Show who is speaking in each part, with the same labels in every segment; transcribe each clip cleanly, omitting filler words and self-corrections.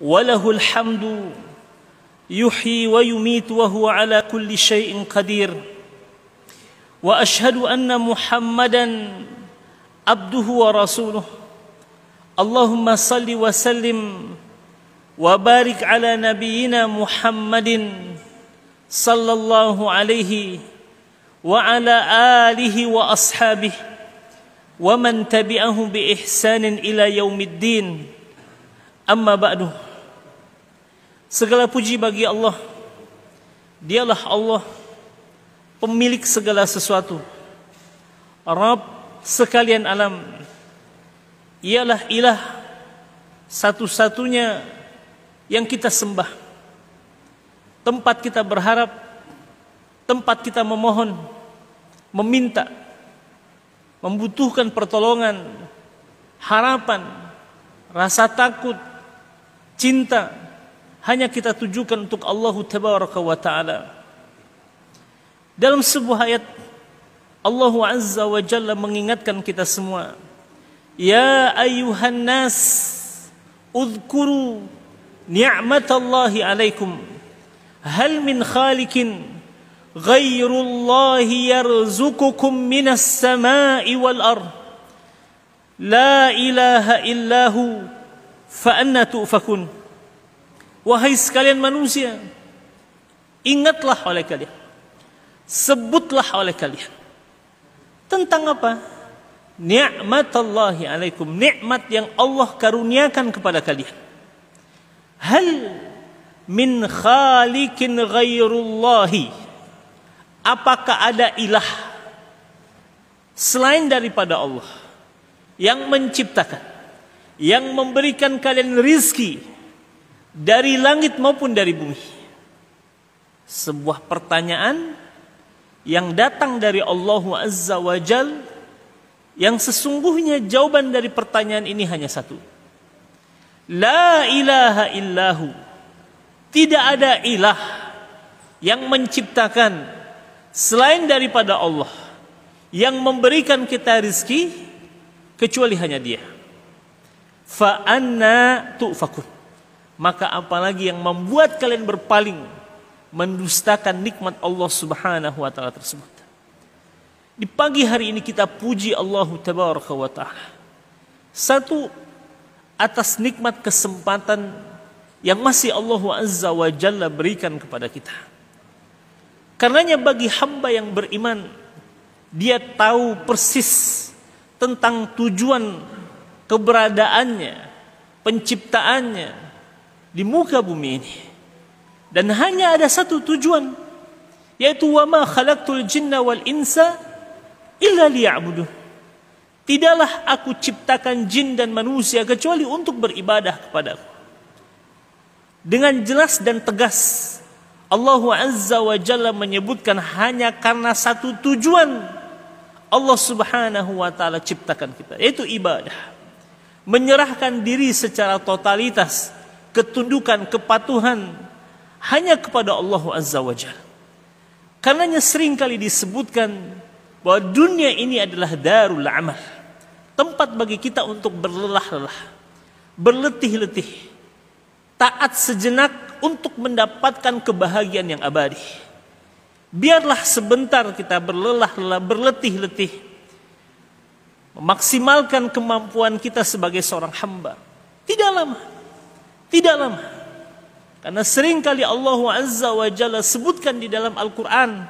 Speaker 1: walahul hamdu yuhyi wa yumitu wa huwa ala kulli syai'in qadir. Wa ashhadu anna Muhammadan abduhu wa rasuluh. Allahumma salli wa sallim wa barik ala nabiyyina Muhammadin sallallahu alaihi wa ala alihi wa ashabihi wa man tabi'ahum bi ihsanin ila yaumiddin. Amma ba'du. Segala puji bagi Allah. Dialah Allah, pemilik segala sesuatu, Rabb sekalian alam. Ialah ilah satu-satunya yang kita sembah, tempat kita berharap, tempat kita memohon, meminta, membutuhkan pertolongan, harapan, rasa takut, cinta, hanya kita tujukan untuk Allah Tabaraka wa Ta'ala. Dalam sebuah ayat, Allah Azza wa Jalla mengingatkan kita semua, ya ayyuhan nas udhkuru ni'matallahi alaikum hal min khalikin ghairullahi yarzuqukum minas samai wal ard la ilaha illahu fa anna tu'fakun. Wahai sekalian manusia, ingatlah oleh kalian, sebutlah oleh kalian tentang apa? Ni'matallahi alaikum, nikmat yang Allah karuniakan kepada kalian. Hal min khalikin ghairullahi, apakah ada ilah selain daripada Allah yang menciptakan, yang memberikan kalian rizki dari langit maupun dari bumi? Sebuah pertanyaan yang datang dari Allah Azza wa Jalla, yang sesungguhnya jawaban dari pertanyaan ini hanya satu. La ilaha illahu, tidak ada ilah yang menciptakan selain daripada Allah, yang memberikan kita rizki kecuali hanya Dia. Fa anna tu'fakun, maka apalagi yang membuat kalian berpaling, mendustakan nikmat Allah Subhanahu wa Ta'ala tersebut. Di pagi hari ini kita puji Allah Tabaraka wa Ta'ala, satu, atas nikmat kesempatan yang masih Allah Azza wa Jalla berikan kepada kita. Karenanya bagi hamba yang beriman, dia tahu persis tentang tujuan keberadaannya, penciptaannya di muka bumi ini. Dan hanya ada satu tujuan, yaitu wa ma khalaqtul jinna wal insa illa liya'budun. Tidaklah aku ciptakan jin dan manusia kecuali untuk beribadah kepadaku. Dengan jelas dan tegas Allah Azza wa Jalla menyebutkan hanya karena satu tujuan Allah Subhanahu wa Ta'ala ciptakan kita, yaitu ibadah. Menyerahkan diri secara totalitas, ketundukan, kepatuhan hanya kepada Allah Azza wa Jalla. Karenanya sering kali disebutkan bahwa dunia ini adalah darul amal, tempat bagi kita untuk berlelah-lelah, berletih-letih, taat sejenak untuk mendapatkan kebahagiaan yang abadi. Biarlah sebentar kita berlelah-lelah, berletih-letih, memaksimalkan kemampuan kita sebagai seorang hamba. Tidak lama, tidak lama. Karena seringkali Allah Azza wa Jalla sebutkan di dalam Al-Quran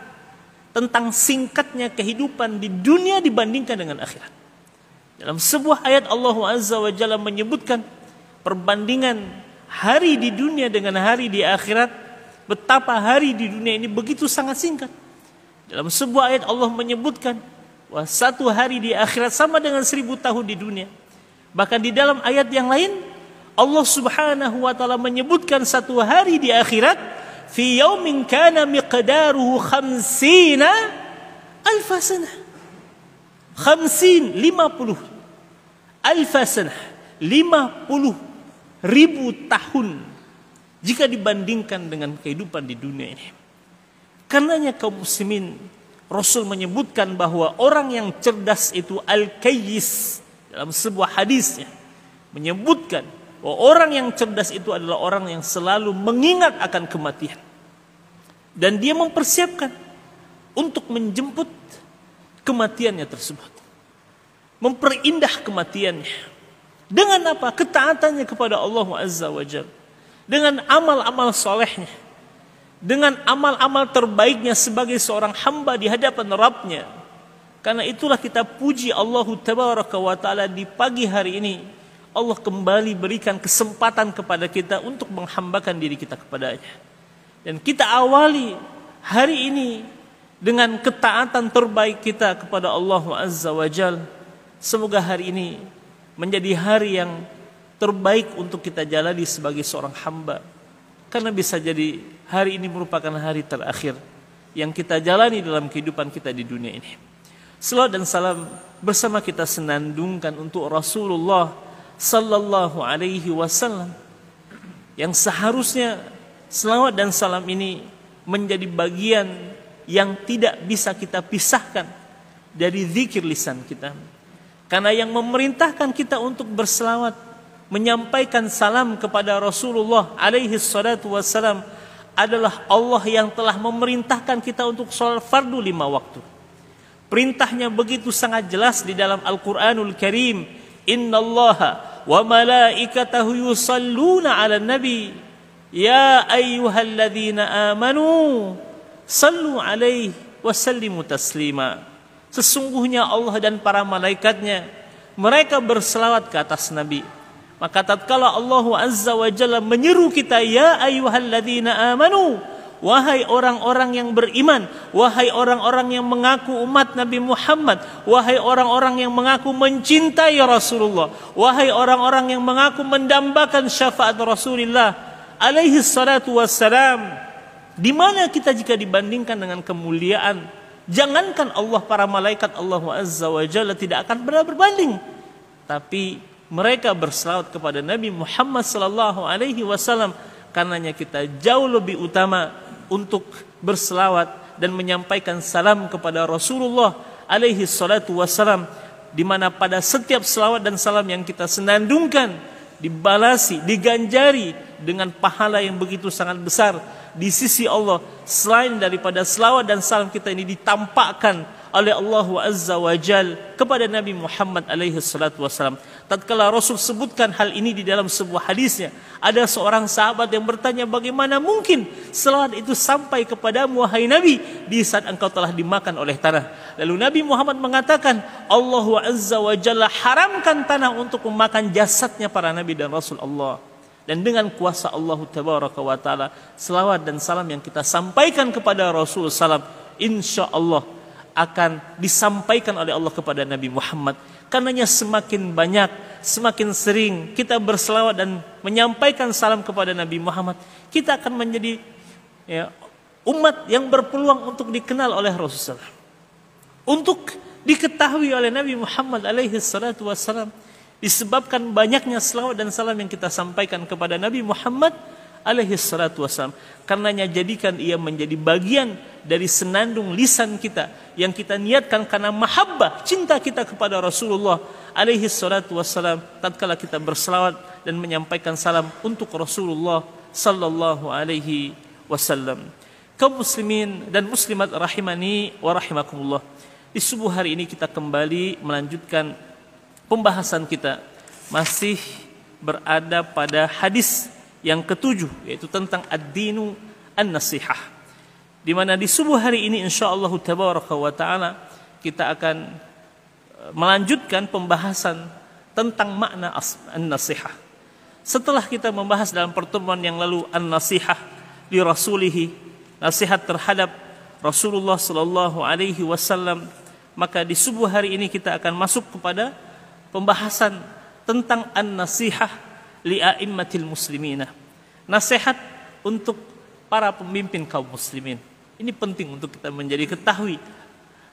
Speaker 1: tentang singkatnya kehidupan di dunia dibandingkan dengan akhirat. Dalam sebuah ayat Allah Azza wa Jalla menyebutkan perbandingan hari di dunia dengan hari di akhirat, betapa hari di dunia ini begitu sangat singkat. Dalam sebuah ayat Allah menyebutkan bahwa satu hari di akhirat sama dengan 1000 tahun di dunia. Bahkan di dalam ayat yang lain Allah Subhanahu wa Ta'ala menyebutkan satu hari di akhirat, fi yaumin kana miqdaruhu 50 alf sanah. 50 alf sanah, 50.000 tahun jika dibandingkan dengan kehidupan di dunia ini. Karenanya kaum muslimin, Rasul menyebutkan bahwa orang yang cerdas itu al-kayyis. Dalam sebuah hadisnya menyebutkan bahwa orang yang cerdas itu adalah orang yang selalu mengingat akan kematian. Dan dia mempersiapkan untuk menjemput kematiannya tersebut. Memperindah kematiannya. Dengan apa? Ketaatannya kepada Allah Azza wa Jalla. Dengan amal-amal solehnya. Dengan amal-amal terbaiknya sebagai seorang hamba di hadapan Rabbnya. Karena itulah kita puji Allah Tabaraka wa Ta'ala di pagi hari ini. Allah kembali berikan kesempatan kepada kita untuk menghambakan diri kita kepadanya. Dan kita awali hari ini dengan ketaatan terbaik kita kepada Allah Azza wa Jal. Semoga hari ini menjadi hari yang terbaik untuk kita jalani sebagai seorang hamba. Karena bisa jadi hari ini merupakan hari terakhir yang kita jalani dalam kehidupan kita di dunia ini. Selawat dan salam bersama kita senandungkan untuk Rasulullah Sallallahu alaihi wasallam, yang seharusnya selawat dan salam ini menjadi bagian yang tidak bisa kita pisahkan dari zikir lisan kita. Karena yang memerintahkan kita untuk berselawat, menyampaikan salam kepada Rasulullah alaihi salatu wassalam adalah Allah yang telah memerintahkan kita untuk sholat fardu 5 waktu. Perintahnya begitu sangat jelas di dalam Al-Quranul Karim. Innallaha wa malaikatahu yusalluna 'alan nabi ya ayyuhalladzina amanu sallu 'alaihi wa sallimu taslima. Sesungguhnya Allah dan para malaikatnya mereka berselawat ke atas nabi. Maka tatkala Allah Azza wa Jalla menyeru kita, ya ayyuhalladzina amanu, wahai orang-orang yang beriman, wahai orang-orang yang mengaku umat Nabi Muhammad, wahai orang-orang yang mengaku mencintai Rasulullah, wahai orang-orang yang mengaku mendambakan syafaat Rasulullah alaihi salatu wassalam. Di mana kita jika dibandingkan dengan kemuliaan, jangankan Allah, para malaikat Allah Azza wa Jalla tidak akan pernah berbanding. Tapi mereka berselawat kepada Nabi Muhammad sallallahu alaihi wasallam. Karenanya kita jauh lebih utama untuk berselawat dan menyampaikan salam kepada Rasulullah alaihi salatu wassalam, di mana pada setiap selawat dan salam yang kita senandungkan dibalasi, diganjari dengan pahala yang begitu sangat besar di sisi Allah. Selain daripada selawat dan salam kita ini ditampakkan oleh Allah Azza wa Jal kepada Nabi Muhammad alaihi salatu wassalam. Tatkala Rasul sebutkan hal ini di dalam sebuah hadisnya, ada seorang sahabat yang bertanya, bagaimana mungkin selawat itu sampai kepadamu wahai Nabi di saat engkau telah dimakan oleh tanah? Lalu Nabi Muhammad mengatakan, Allah Azza wa Jalla haramkan tanah untuk memakan jasadnya para Nabi dan Rasul Allah. Dan dengan kuasa Allah Tabaraka wa Ta'ala, selawat dan salam yang kita sampaikan kepada Rasul salam, insya Allah akan disampaikan oleh Allah kepada Nabi Muhammad. Karenanya semakin banyak, semakin sering kita berselawat dan menyampaikan salam kepada Nabi Muhammad, kita akan menjadi umat yang berpeluang untuk dikenal oleh Rasulullah, untuk diketahui oleh Nabi Muhammad alaihi salatu wassalam, disebabkan banyaknya selawat dan salam yang kita sampaikan kepada Nabi Muhammad alaihi salatu wassalam. Karenanya jadikan ia menjadi bagian dari senandung lisan kita yang kita niatkan karena mahabbah, cinta kita kepada Rasulullah alaihi salatu wassalam. Tatkala kita berselawat dan menyampaikan salam untuk Rasulullah sallallahu alaihi wasallam. Kaum muslimin dan muslimat rahimani wa rahimakumullah, di subuh hari ini kita kembali melanjutkan pembahasan kita, masih berada pada hadis yang ketujuh, yaitu tentang ad-dinu an-nasihah, di mana di subuh hari ini insyaallah tabaraka wa taala kita akan melanjutkan pembahasan tentang makna an-nasihah. Setelah kita membahas dalam pertemuan yang lalu an-nasihah li rasulihi, nasihat terhadap Rasulullah sallallahu alaihi wasallam, maka di subuh hari ini kita akan masuk kepada pembahasan tentang an-nasihah li a'immatil muslimina, nasihat untuk para pemimpin kaum muslimin. Ini penting untuk kita menjadi ketahui,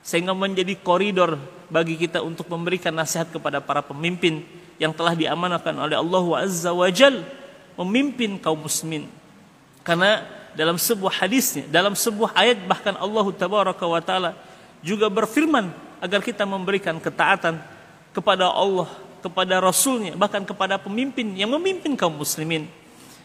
Speaker 1: sehingga menjadi koridor bagi kita untuk memberikan nasihat kepada para pemimpin yang telah diamanahkan oleh Allah Azza wa Jal memimpin kaum muslimin. Karena dalam sebuah hadisnya, dalam sebuah ayat, bahkan Allah Tabaraka wa Ta'ala juga berfirman agar kita memberikan ketaatan kepada Allah kepada Rasulnya, bahkan kepada pemimpin yang memimpin kaum muslimin.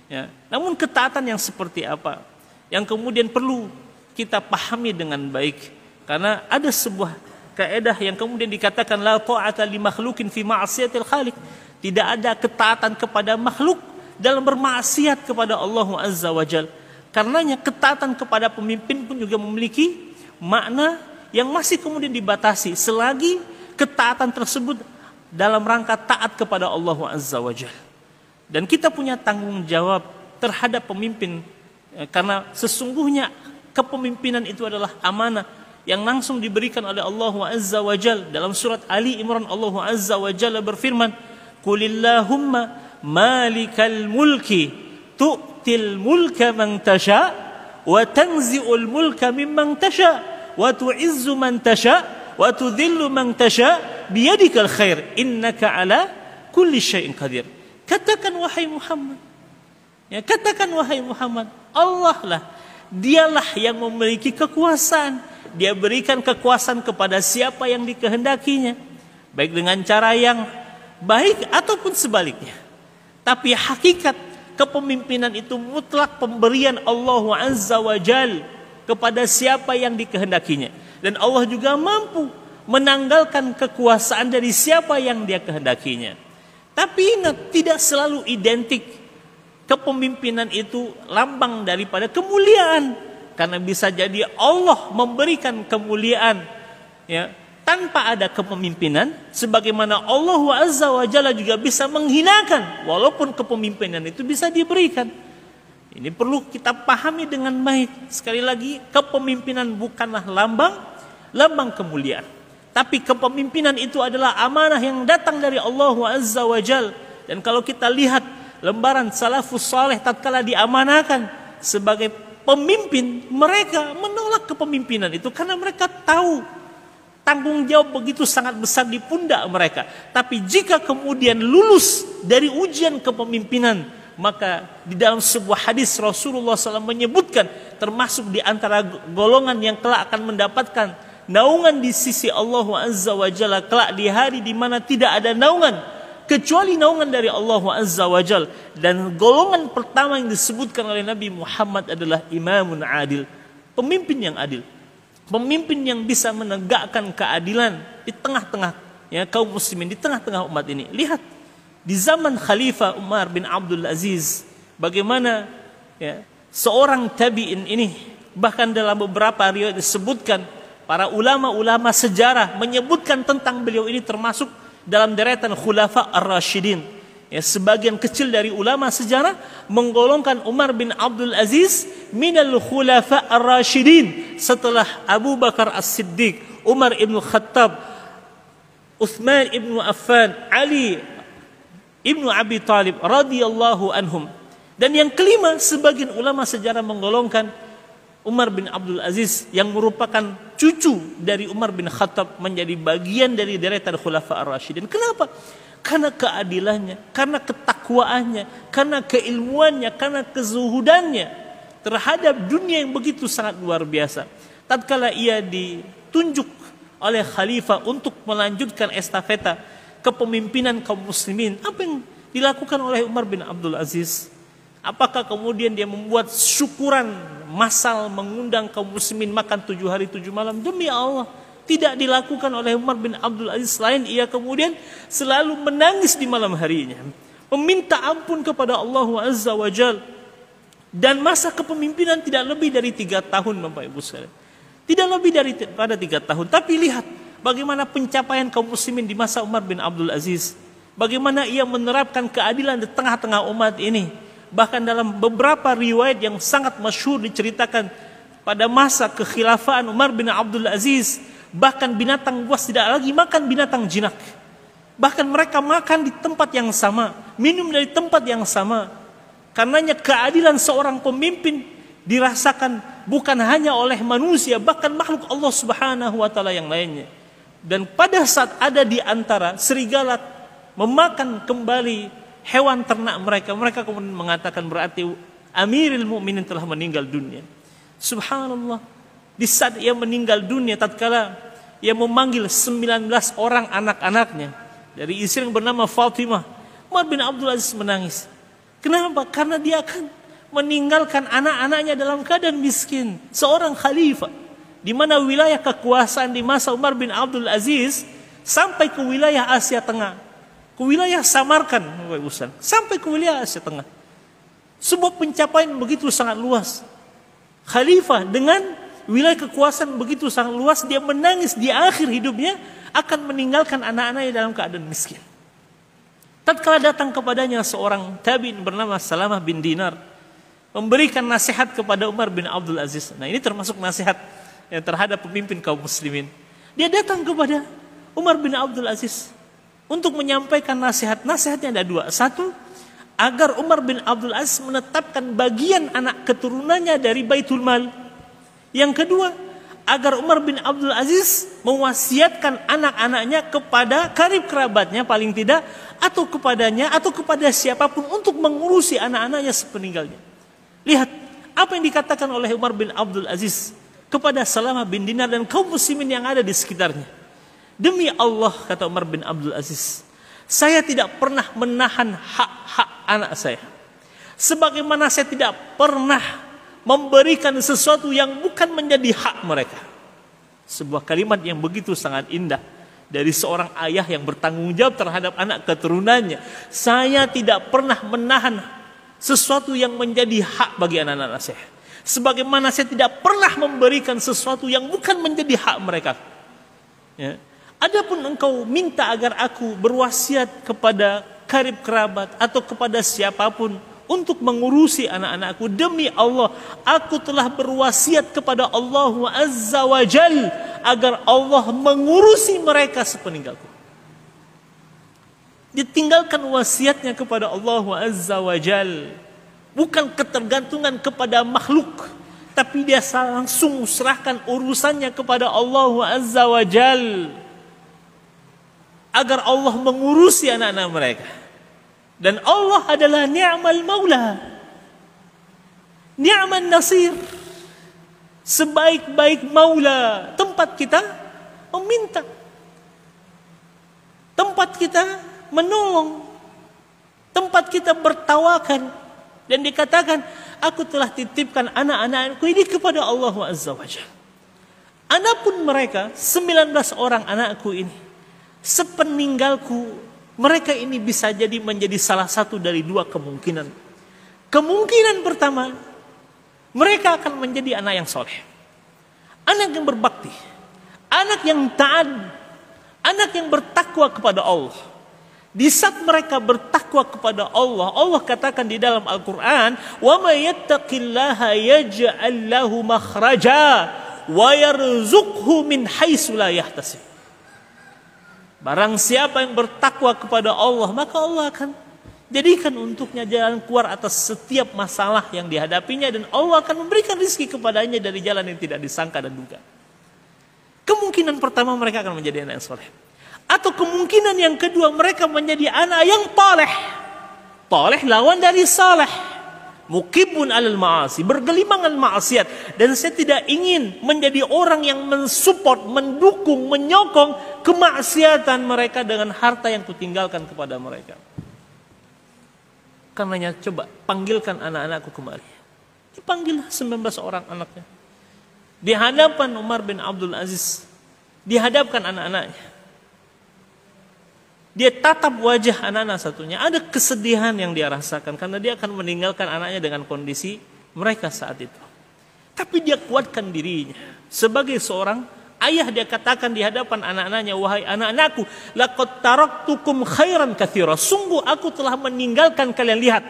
Speaker 1: Ya. Namun ketaatan yang seperti apa yang kemudian perlu kita pahami dengan baik, karena ada sebuah kaidah yang kemudian dikatakan la ta'ata li makhluqin fi ma'siyatil khaliq. Tidak ada ketaatan kepada makhluk dalam bermaksiat kepada Allah Azza wa Jalla. Karenanya ketaatan kepada pemimpin pun juga memiliki makna yang masih kemudian dibatasi selagi ketaatan tersebut dalam rangka taat kepada Allah Azza wa Jalla. Dan kita punya tanggung jawab terhadap pemimpin, karena sesungguhnya kepemimpinan itu adalah amanah yang langsung diberikan oleh Allah Azza wa Jalla. Dalam surat Ali Imran Allah Azza wa Jalla berfirman, "Qulillahumma malikal mulki tu'til mulka man tasha wa tanzi'ul mulka mimman tasha wa tu'izzu man tasha wa tudhillu man tasha biyadikal khair innaka ala kulli syai'in qadir." Katakan wahai Muhammad, ya, katakan wahai Muhammad, Allah lah, dialah yang memiliki kekuasaan. Dia berikan kekuasaan kepada siapa yang dikehendakinya, baik dengan cara yang baik ataupun sebaliknya. Tapi hakikat kepemimpinan itu mutlak pemberian Allah Azza wa Jal kepada siapa yang dikehendakinya. Dan Allah juga mampu menanggalkan kekuasaan dari siapa yang dia kehendakinya. Tapi ingat, tidak selalu identik kepemimpinan itu lambang daripada kemuliaan. Karena bisa jadi Allah memberikan kemuliaan, ya, tanpa ada kepemimpinan, sebagaimana Allah Azza wa Jalla juga bisa menghinakan walaupun kepemimpinan itu bisa diberikan. Ini perlu kita pahami dengan baik. Sekali lagi, kepemimpinan bukanlah lambang kemuliaan. Tapi kepemimpinan itu adalah amanah yang datang dari Allah Azza wa Jal. Dan kalau kita lihat lembaran salafus saleh tatkala diamanahkan sebagai pemimpin, mereka menolak kepemimpinan itu karena mereka tahu tanggung jawab begitu sangat besar di pundak mereka. Tapi jika kemudian lulus dari ujian kepemimpinan, maka di dalam sebuah hadis Rasulullah SAW menyebutkan termasuk di antara golongan yang kelak akan mendapatkan naungan di sisi Allah Azza wa Jalla kelak di hari di mana tidak ada naungan kecuali naungan dari Allah Azza wa Jalla. Dan golongan pertama yang disebutkan oleh Nabi Muhammad adalah imamun adil, pemimpin yang adil, pemimpin yang bisa menegakkan keadilan di tengah-tengah, ya, kaum muslimin, di tengah-tengah umat ini. Lihat di zaman Khalifah Umar bin Abdul Aziz bagaimana, ya, seorang tabi'in ini, bahkan dalam beberapa riwayat disebutkan, para ulama-ulama sejarah menyebutkan tentang beliau ini termasuk dalam deretan Khulafa Ar-Rasyidin. Ya, sebagian kecil dari ulama sejarah menggolongkan Umar bin Abdul Aziz minal Khulafa Ar-Rasyidin setelah Abu Bakar As-Siddiq, Umar ibn Khattab, Uthman ibn Affan, Ali ibn Abi Talib radhiyallahu anhum. Dan yang kelima, sebagian ulama sejarah menggolongkan Umar bin Abdul Aziz yang merupakan cucu dari Umar bin Khattab menjadi bagian dari deretan Khulafa Ar-Rasyidin. Kenapa? Karena keadilannya, karena ketakwaannya, karena keilmuannya, karena kezuhudannya terhadap dunia yang begitu sangat luar biasa. Tatkala ia ditunjuk oleh khalifah untuk melanjutkan estafeta kepemimpinan kaum muslimin, apa yang dilakukan oleh Umar bin Abdul Aziz? Apakah kemudian dia membuat syukuran massal mengundang kaum muslimin makan 7 hari 7 malam? Demi Allah, tidak dilakukan oleh Umar bin Abdul Aziz. Selain ia kemudian selalu menangis di malam harinya, meminta ampun kepada Allah Azza wa Jal. Dan masa kepemimpinan tidak lebih dari 3 tahun, Bapak Ibu sekalian. Tidak lebih daripada 3 tahun. Tapi lihat bagaimana pencapaian kaum muslimin di masa Umar bin Abdul Aziz. Bagaimana ia menerapkan keadilan di tengah-tengah umat ini. Bahkan dalam beberapa riwayat yang sangat masyhur diceritakan pada masa kekhilafaan Umar bin Abdul Aziz, bahkan binatang buas tidak lagi makan binatang jinak. Bahkan mereka makan di tempat yang sama, minum dari tempat yang sama. Karenanya keadilan seorang pemimpin dirasakan bukan hanya oleh manusia, bahkan makhluk Allah Subhanahu wa taala yang lainnya. Dan pada saat ada di antara serigala memakan kembali hewan ternak mereka kemudian mengatakan berarti Amirul Mukminin telah meninggal dunia. Subhanallah. Di saat ia meninggal dunia, tatkala ia memanggil 19 orang anak-anaknya, dari istri yang bernama Fatimah, Umar bin Abdul Aziz menangis. Kenapa? Karena dia akan meninggalkan anak-anaknya dalam keadaan miskin. Seorang khalifah, di mana wilayah kekuasaan di masa Umar bin Abdul Aziz sampai ke wilayah Asia Tengah, ke wilayah Samarkand, sampai ke wilayah Asia Tengah. Sebuah pencapaian begitu sangat luas. Khalifah dengan wilayah kekuasaan begitu sangat luas, dia menangis di akhir hidupnya akan meninggalkan anak-anaknya dalam keadaan miskin. Tatkala datang kepadanya seorang tabi'in bernama Salamah bin Dinar, memberikan nasihat kepada Umar bin Abdul Aziz. Nah, ini termasuk nasihat yang terhadap pemimpin kaum muslimin. Dia datang kepada Umar bin Abdul Aziz untuk menyampaikan nasihat. Nasihatnya ada dua. Satu, agar Umar bin Abdul Aziz menetapkan bagian anak keturunannya dari Baitul Mal. Yang kedua, agar Umar bin Abdul Aziz mewasiatkan anak-anaknya kepada karib kerabatnya paling tidak, atau kepadanya atau kepada siapapun untuk mengurusi anak-anaknya sepeninggalnya. Lihat apa yang dikatakan oleh Umar bin Abdul Aziz kepada Salamah bin Dinar dan kaum muslimin yang ada di sekitarnya. Demi Allah, kata Umar bin Abdul Aziz, saya tidak pernah menahan hak-hak anak saya, sebagaimana saya tidak pernah memberikan sesuatu yang bukan menjadi hak mereka. Sebuah kalimat yang begitu sangat indah dari seorang ayah yang bertanggung jawab terhadap anak keturunannya. Saya tidak pernah menahan sesuatu yang menjadi hak bagi anak-anak saya, sebagaimana saya tidak pernah memberikan sesuatu yang bukan menjadi hak mereka. Ya. Adapun engkau minta agar aku berwasiat kepada karib kerabat atau kepada siapapun untuk mengurusi anak-anakku, demi Allah, aku telah berwasiat kepada Allah Azza wa Jal agar Allah mengurusi mereka sepeninggalku. Ditinggalkan wasiatnya kepada Allah Azza wa Jal, bukan ketergantungan kepada makhluk, tapi dia langsung serahkan urusannya kepada Allah Azza wa Jal agar Allah mengurusi anak-anak mereka. Dan Allah adalah ni'mal maula, ni'man nasir, sebaik-baik maula, tempat kita meminta, tempat kita menolong, tempat kita bertawakan. Dan dikatakan, aku telah titipkan anak-anakku ini kepada Allah Azza wa Jalla. Adapun mereka 19 orang anakku ini, sepeninggalku, mereka ini bisa jadi menjadi salah satu dari dua kemungkinan. Kemungkinan pertama, mereka akan menjadi anak yang soleh, anak yang berbakti, anak yang taat, anak yang bertakwa kepada Allah. Di saat mereka bertakwa kepada Allah, Allah katakan di dalam Al-Quran, wa may yattaqillaha yaj'al lahu makhraja wa yarzuqhu min haitsu la yahtasib. Barang siapa yang bertakwa kepada Allah, maka Allah akan jadikan untuknya jalan keluar atas setiap masalah yang dihadapinya, dan Allah akan memberikan rezeki kepadanya dari jalan yang tidak disangka dan duga. Kemungkinan pertama, mereka akan menjadi anak yang soleh. Atau kemungkinan yang kedua, mereka menjadi anak yang taleh. Taleh lawan dari saleh. Mukibun alal ma'asi, bergelimangan maksiat. Dan saya tidak ingin menjadi orang yang mensupport, mendukung, menyokong kemaksiatan mereka dengan harta yang kutinggalkan kepada mereka. Karenanya coba panggilkan anak-anakku kembali. Dipanggil 19 orang anaknya. Di hadapan Umar bin Abdul Aziz, dihadapkan anak-anaknya. Dia tatap wajah anak-anak satunya. Ada kesedihan yang dia rasakan karena dia akan meninggalkan anaknya dengan kondisi mereka saat itu. Tapi dia kuatkan dirinya. Sebagai seorang ayah, dia katakan di hadapan anak-anaknya, wahai anak-anakku, laqad taraktukum khairan katsira. Sungguh aku telah meninggalkan kalian. Lihat,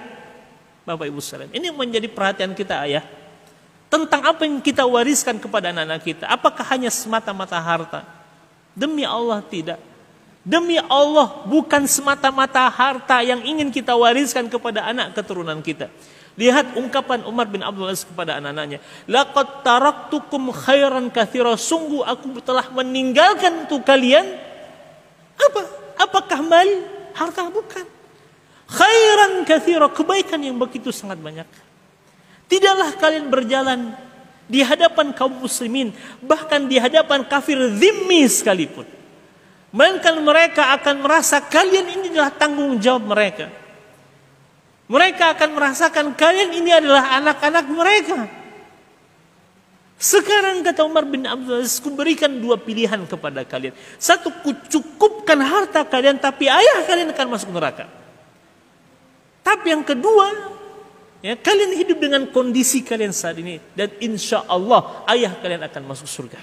Speaker 1: Bapak Ibu sekalian, ini menjadi perhatian kita, ayah. Tentang apa yang kita wariskan kepada anak-anak kita. Apakah hanya semata-mata harta? Demi Allah tidak. Demi Allah, bukan semata-mata harta yang ingin kita wariskan kepada anak keturunan kita. Lihat ungkapan Umar bin Abdul Aziz kepada anak-anaknya. Laqad taraktukum khairan katsira. Sungguh aku telah meninggalkan untuk kalian. Apa? Apakah mal? Harta? Bukan. Khairan katsira, kebaikan yang begitu sangat banyak. Tidaklah kalian berjalan di hadapan kaum muslimin, bahkan di hadapan kafir zimmi sekalipun, melainkan mereka akan merasa kalian ini adalah tanggung jawab mereka. Mereka akan merasakan kalian ini adalah anak-anak mereka. Sekarang kata Umar bin Abdul Aziz, kuberikan dua pilihan kepada kalian. Satu, kucukupkan harta kalian, tapi ayah kalian akan masuk neraka. Tapi yang kedua, ya, kalian hidup dengan kondisi kalian saat ini, dan insya Allah ayah kalian akan masuk surga.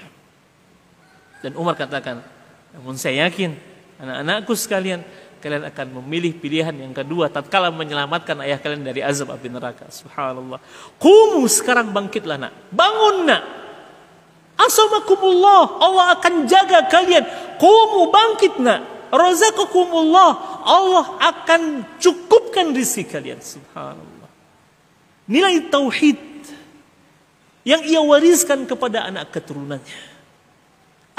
Speaker 1: Dan Umar katakan, namun saya yakin anak-anakku sekalian, kalian akan memilih pilihan yang kedua tatkala menyelamatkan ayah kalian dari azab api neraka. Subhanallah. Qumu, sekarang bangkitlah nak. Bangun nak. Asamakumullah, Allah akan jaga kalian. Qumu, bangkit nak. Razaqakumullah, Allah akan cukupkan rezeki kalian. Subhanallah. Nilai tauhid yang ia wariskan kepada anak keturunannya.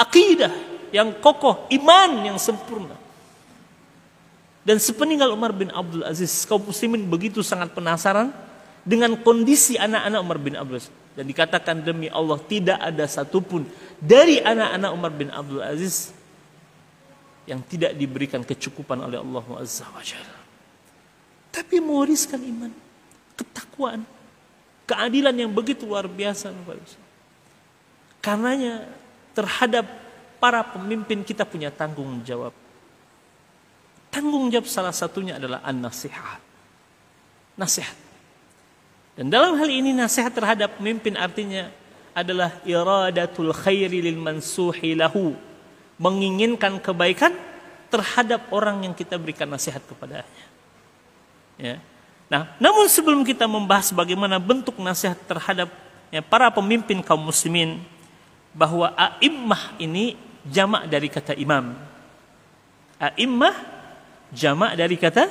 Speaker 1: Akidah yang kokoh, iman yang sempurna. Dan sepeninggal Umar bin Abdul Aziz, kaum muslimin begitu sangat penasaran dengan kondisi anak-anak Umar bin Abdul Aziz. Dan dikatakan demi Allah, tidak ada satupun dari anak-anak Umar bin Abdul Aziz yang tidak diberikan kecukupan oleh Allah Azza wa Jalla. Tapi mewariskan iman, ketakwaan, keadilan yang begitu luar biasa. Karenanya terhadap para pemimpin kita punya tanggung jawab. Tanggung jawab salah satunya adalah an-nasihat. Nasihat. Dan dalam hal ini nasihat terhadap pemimpin artinya adalah iradatul khairi lil mansuhi lahu. Menginginkan kebaikan terhadap orang yang kita berikan nasihat kepadanya. Ya. Nah, namun sebelum kita membahas bagaimana bentuk nasihat terhadap para pemimpin kaum muslimin, bahwa a'immah ini jamak dari kata imam. A'immah jamak dari kata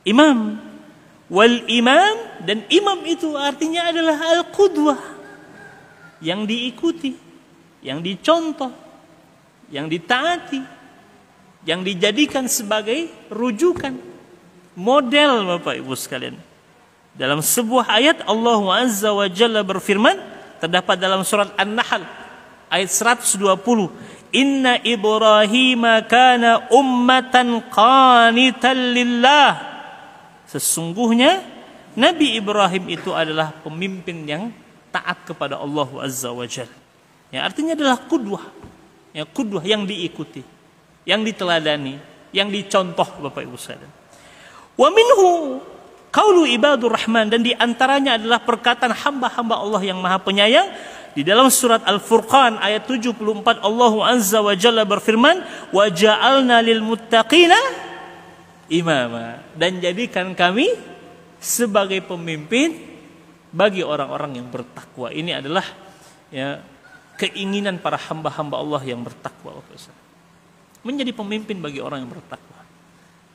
Speaker 1: imam. Wal imam, dan imam itu artinya adalah al-qudwah, yang diikuti, yang dicontoh, yang ditaati, yang dijadikan sebagai rujukan, model. Bapak Ibu sekalian, dalam sebuah ayat Allah Azza wa Jalla berfirman, terdapat dalam surat An-Nahl ayat 120, Inna Ibrahim kana ummatan qanitan lillah. Sesungguhnya Nabi Ibrahim itu adalah pemimpin yang taat kepada Allah Azza wa Jalla. Ya, artinya adalah qudwah. Ya, qudwah yang diikuti, yang diteladani, yang dicontoh Bapak Ibu sekalian. Wa minhu qaulu ibadur rahman, dan diantaranya adalah perkataan hamba-hamba Allah yang Maha Penyayang. Di dalam surat Al-Furqan ayat 74 Allah Azza wa Jalla berfirman, wa ja'alna lil muttaqina imama, dan jadikan kami sebagai pemimpin bagi orang-orang yang bertakwa. Ini adalah ya keinginan para hamba-hamba Allah yang bertakwa, menjadi pemimpin bagi orang yang bertakwa.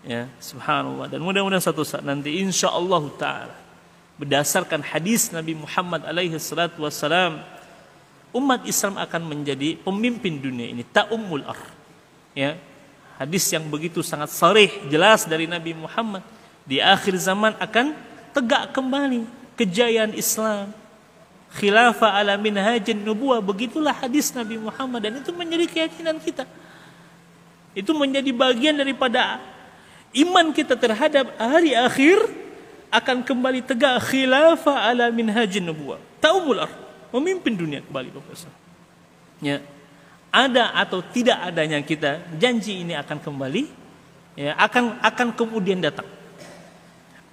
Speaker 1: Ya, subhanallah. Dan mudah-mudahan satu saat nanti insyaallah taala, berdasarkan hadis Nabi Muhammad alaihi salatu wassalam, umat Islam akan menjadi pemimpin dunia ini, ta'ummul ar. Ya, hadis yang begitu sangat sharih, jelas dari Nabi Muhammad. Di akhir zaman akan tegak kembali kejayaan Islam, khilafah ala minhajin nubuwah. Begitulah hadis Nabi Muhammad, dan itu menjadi keyakinan kita. Itu menjadi bagian daripada iman kita terhadap hari akhir, akan kembali tegak khilafah ala minhajin nubuwah, ta'ummul ar, memimpin dunia kembali. Ya, ada atau tidak adanya kita, janji ini akan kembali, ya, akan kemudian datang.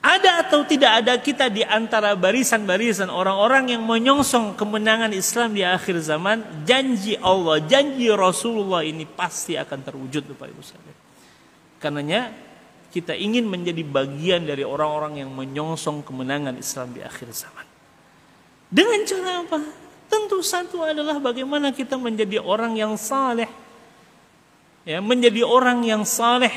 Speaker 1: Ada atau tidak ada kita di antara barisan-barisan orang-orang yang menyongsong kemenangan Islam di akhir zaman, janji Allah, janji Rasulullah ini pasti akan terwujud, Bapak Ibu sekalian. Karenanya kita ingin menjadi bagian dari orang-orang yang menyongsong kemenangan Islam di akhir zaman. Dengan cara apa? Tentu satu adalah bagaimana kita menjadi orang yang saleh. Ya, menjadi orang yang saleh,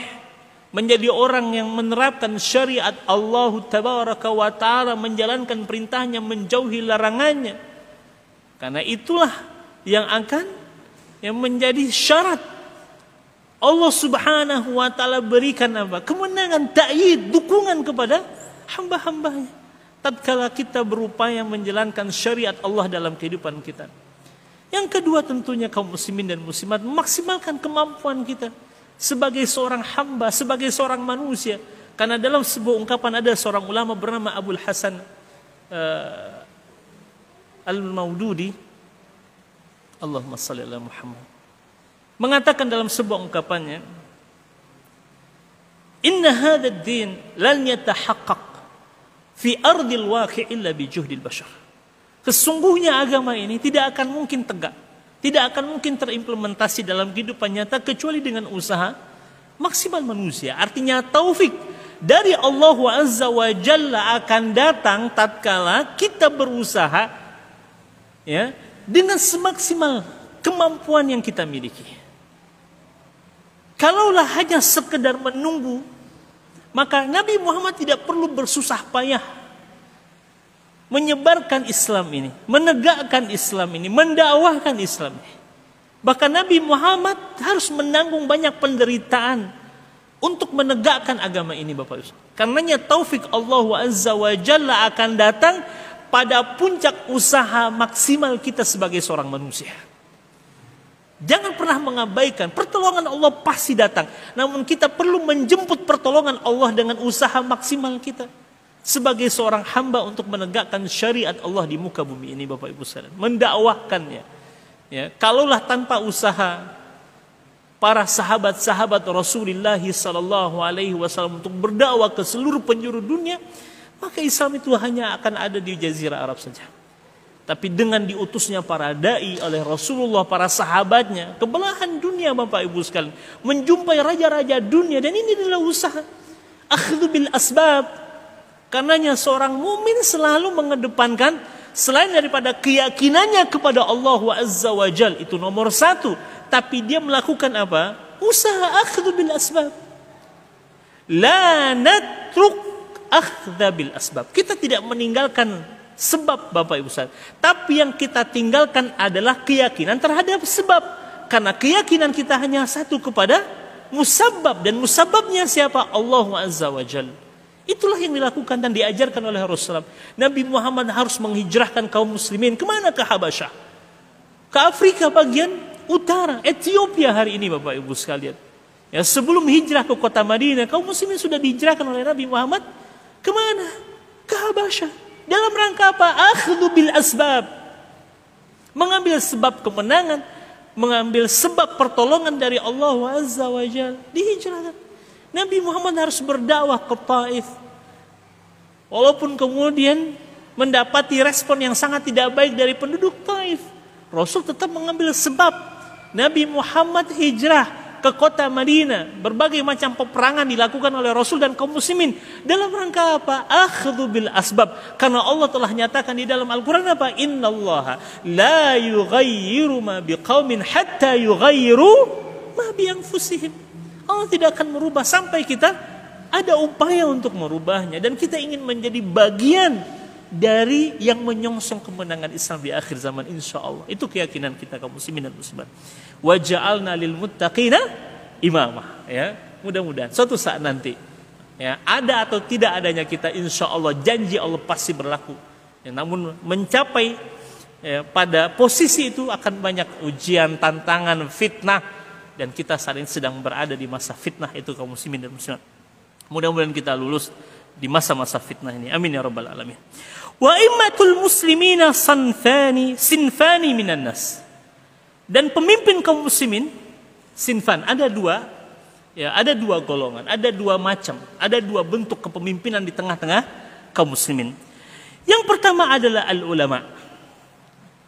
Speaker 1: menjadi orang yang menerapkan syariat Allah Tabaraka wa Ta'ala, menjalankan perintahnya, menjauhi larangannya. Karena itulah yang akan menjadi syarat Allah Subhanahu wa Ta'ala berikan apa? Kemenangan, ta'yid, dukungan kepada hamba-hambanya tatkala kita berupaya menjalankan syariat Allah dalam kehidupan kita. Yang kedua tentunya kaum muslimin dan muslimat memaksimalkan kemampuan kita sebagai seorang hamba, sebagai seorang manusia. Karena dalam sebuah ungkapan ada seorang ulama bernama Abul Hasan Al-Maududi, Allahumma salli ala Muhammad, mengatakan dalam sebuah ungkapannya, inna hadha ad-din lan yatahaqqaq fi ardil waqi' illa bi juhdil bashar. Sesungguhnya agama ini tidak akan mungkin tegak, tidak akan mungkin terimplementasi dalam kehidupan nyata kecuali dengan usaha maksimal manusia. Artinya taufik dari Allah Azza wa Jalla akan datang tatkala kita berusaha ya dengan semaksimal kemampuan yang kita miliki. Kalaulah hanya sekedar menunggu, maka Nabi Muhammad tidak perlu bersusah payah menyebarkan Islam ini, menegakkan Islam ini, mendakwahkan Islam ini. Bahkan Nabi Muhammad harus menanggung banyak penderitaan untuk menegakkan agama ini, Bapak Ibu. Karenanya taufik Allah Azza wa Jalla akan datang pada puncak usaha maksimal kita sebagai seorang manusia. Jangan pernah mengabaikan, pertolongan Allah pasti datang. Namun kita perlu menjemput pertolongan Allah dengan usaha maksimal kita sebagai seorang hamba untuk menegakkan syariat Allah di muka bumi ini, Bapak Ibu sekalian, mendakwahkannya. Ya, kalaulah tanpa usaha para sahabat-sahabat Rasulullah sallallahu alaihi wasallam untuk berdakwah ke seluruh penjuru dunia, maka Islam itu hanya akan ada di jazirah Arab saja. Tapi dengan diutusnya para dai oleh Rasulullah, para sahabatnya ke belahan dunia, Bapak Ibu sekalian, menjumpai raja-raja dunia, dan ini adalah usaha akhdhu bil asbab. Karenanya seorang mumin selalu mengedepankan selain daripada keyakinannya kepada Allah Azza wa Jal, itu nomor satu, tapi dia melakukan apa? Usaha akhdhu bil asbab. La natruk akhdha bil asbab. Kita tidak meninggalkan sebab, Bapak Ibu sekalian, tapi yang kita tinggalkan adalah keyakinan terhadap sebab. Karena keyakinan kita hanya satu kepada musabbab, dan musabbabnya siapa? Allah Azza wa Jal. Itulah yang dilakukan dan diajarkan oleh Rasulullah. Nabi Muhammad harus menghijrahkan kaum muslimin kemana? Ke Habasyah, ke Afrika bagian utara, Ethiopia hari ini, Bapak Ibu sekalian. Ya, sebelum hijrah ke kota Madinah, kaum muslimin sudah dihijrahkan oleh Nabi Muhammad kemana? Ke Habasyah. Dalam rangka apa? Akhdhu bil asbab. Mengambil sebab kemenangan, mengambil sebab pertolongan dari Allah Azza wa Jalla. Dihijrahkan. Nabi Muhammad harus berdakwah ke Taif. Walaupun kemudian mendapati respon yang sangat tidak baik dari penduduk Taif, Rasul tetap mengambil sebab. Nabi Muhammad hijrah ke kota Madinah. Berbagai macam peperangan dilakukan oleh Rasul dan kaum muslimin. Dalam rangka apa? Akhdhu bil asbab. Karena Allah telah nyatakan di dalam Al-Quran apa? Innallaha la yughayyiru ma biqaumin hatta yughayyiru ma bi anfusihim. Allah tidak akan merubah sampai kita ada upaya untuk merubahnya. Dan kita ingin menjadi bagian dari yang menyongsong kemenangan Islam di akhir zaman, insya Allah. Itu keyakinan kita kaum muslimin dan muslimat. Wa ja'alna lil muttaqina imamah. Ya, mudah-mudahan suatu saat nanti, ya, ada atau tidak adanya kita, insya Allah janji Allah pasti berlaku. Ya, namun mencapai pada posisi itu akan banyak ujian, tantangan, fitnah. Dan kita saat ini sedang berada di masa fitnah itu kaum muslimin dan muslimat. Mudah-mudahan kita lulus di masa-masa fitnah ini. Amin ya rabbal alamin. Wa immatul muslimina sinfani minan nas. Dan pemimpin kaum muslimin sinfan, ada dua, ya, ada dua golongan, ada dua macam, ada dua bentuk kepemimpinan di tengah-tengah kaum muslimin. Yang pertama adalah al-ulama.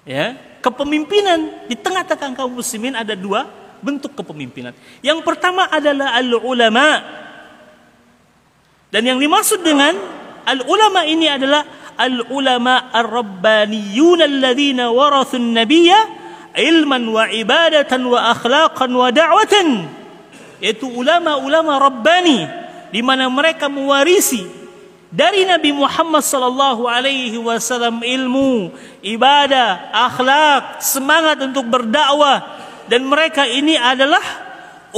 Speaker 1: Ya, kepemimpinan di tengah-tengah kaum muslimin ada dua bentuk kepemimpinan. Yang pertama adalah al-ulama. Dan yang dimaksud dengan al-ulama ini adalah al-ulama ar-rabbaniyun alladhina warathun nabiyya ilman wa ibadatan wa akhlaqan wa da'watan. Yaitu ulama-ulama rabbani, di mana mereka mewarisi dari Nabi Muhammad sallallahu alaihi wasallam ilmu, ibadah, akhlak, semangat untuk berdakwah. Dan mereka ini adalah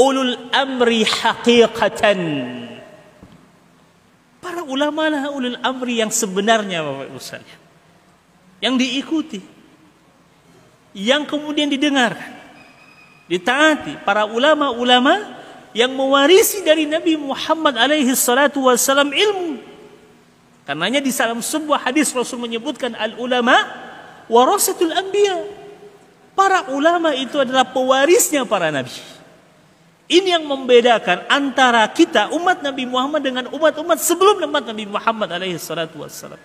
Speaker 1: ulul amri haqiqatan. Para ulama lah ulul amri yang sebenarnya, Bapak Ibu sekalian, yang diikuti. yang kemudian didengarkan, ditaati para ulama-ulama yang mewarisi dari Nabi Muhammad alaihi salatu wassalam ilmu. Karenanya di dalam sebuah hadis Rasul menyebutkan al-ulama warasatul anbiya. Para ulama itu adalah pewarisnya para nabi. Ini yang membedakan antara kita umat Nabi Muhammad dengan umat-umat sebelum umat Nabi Muhammad alaihi salatu wassalam.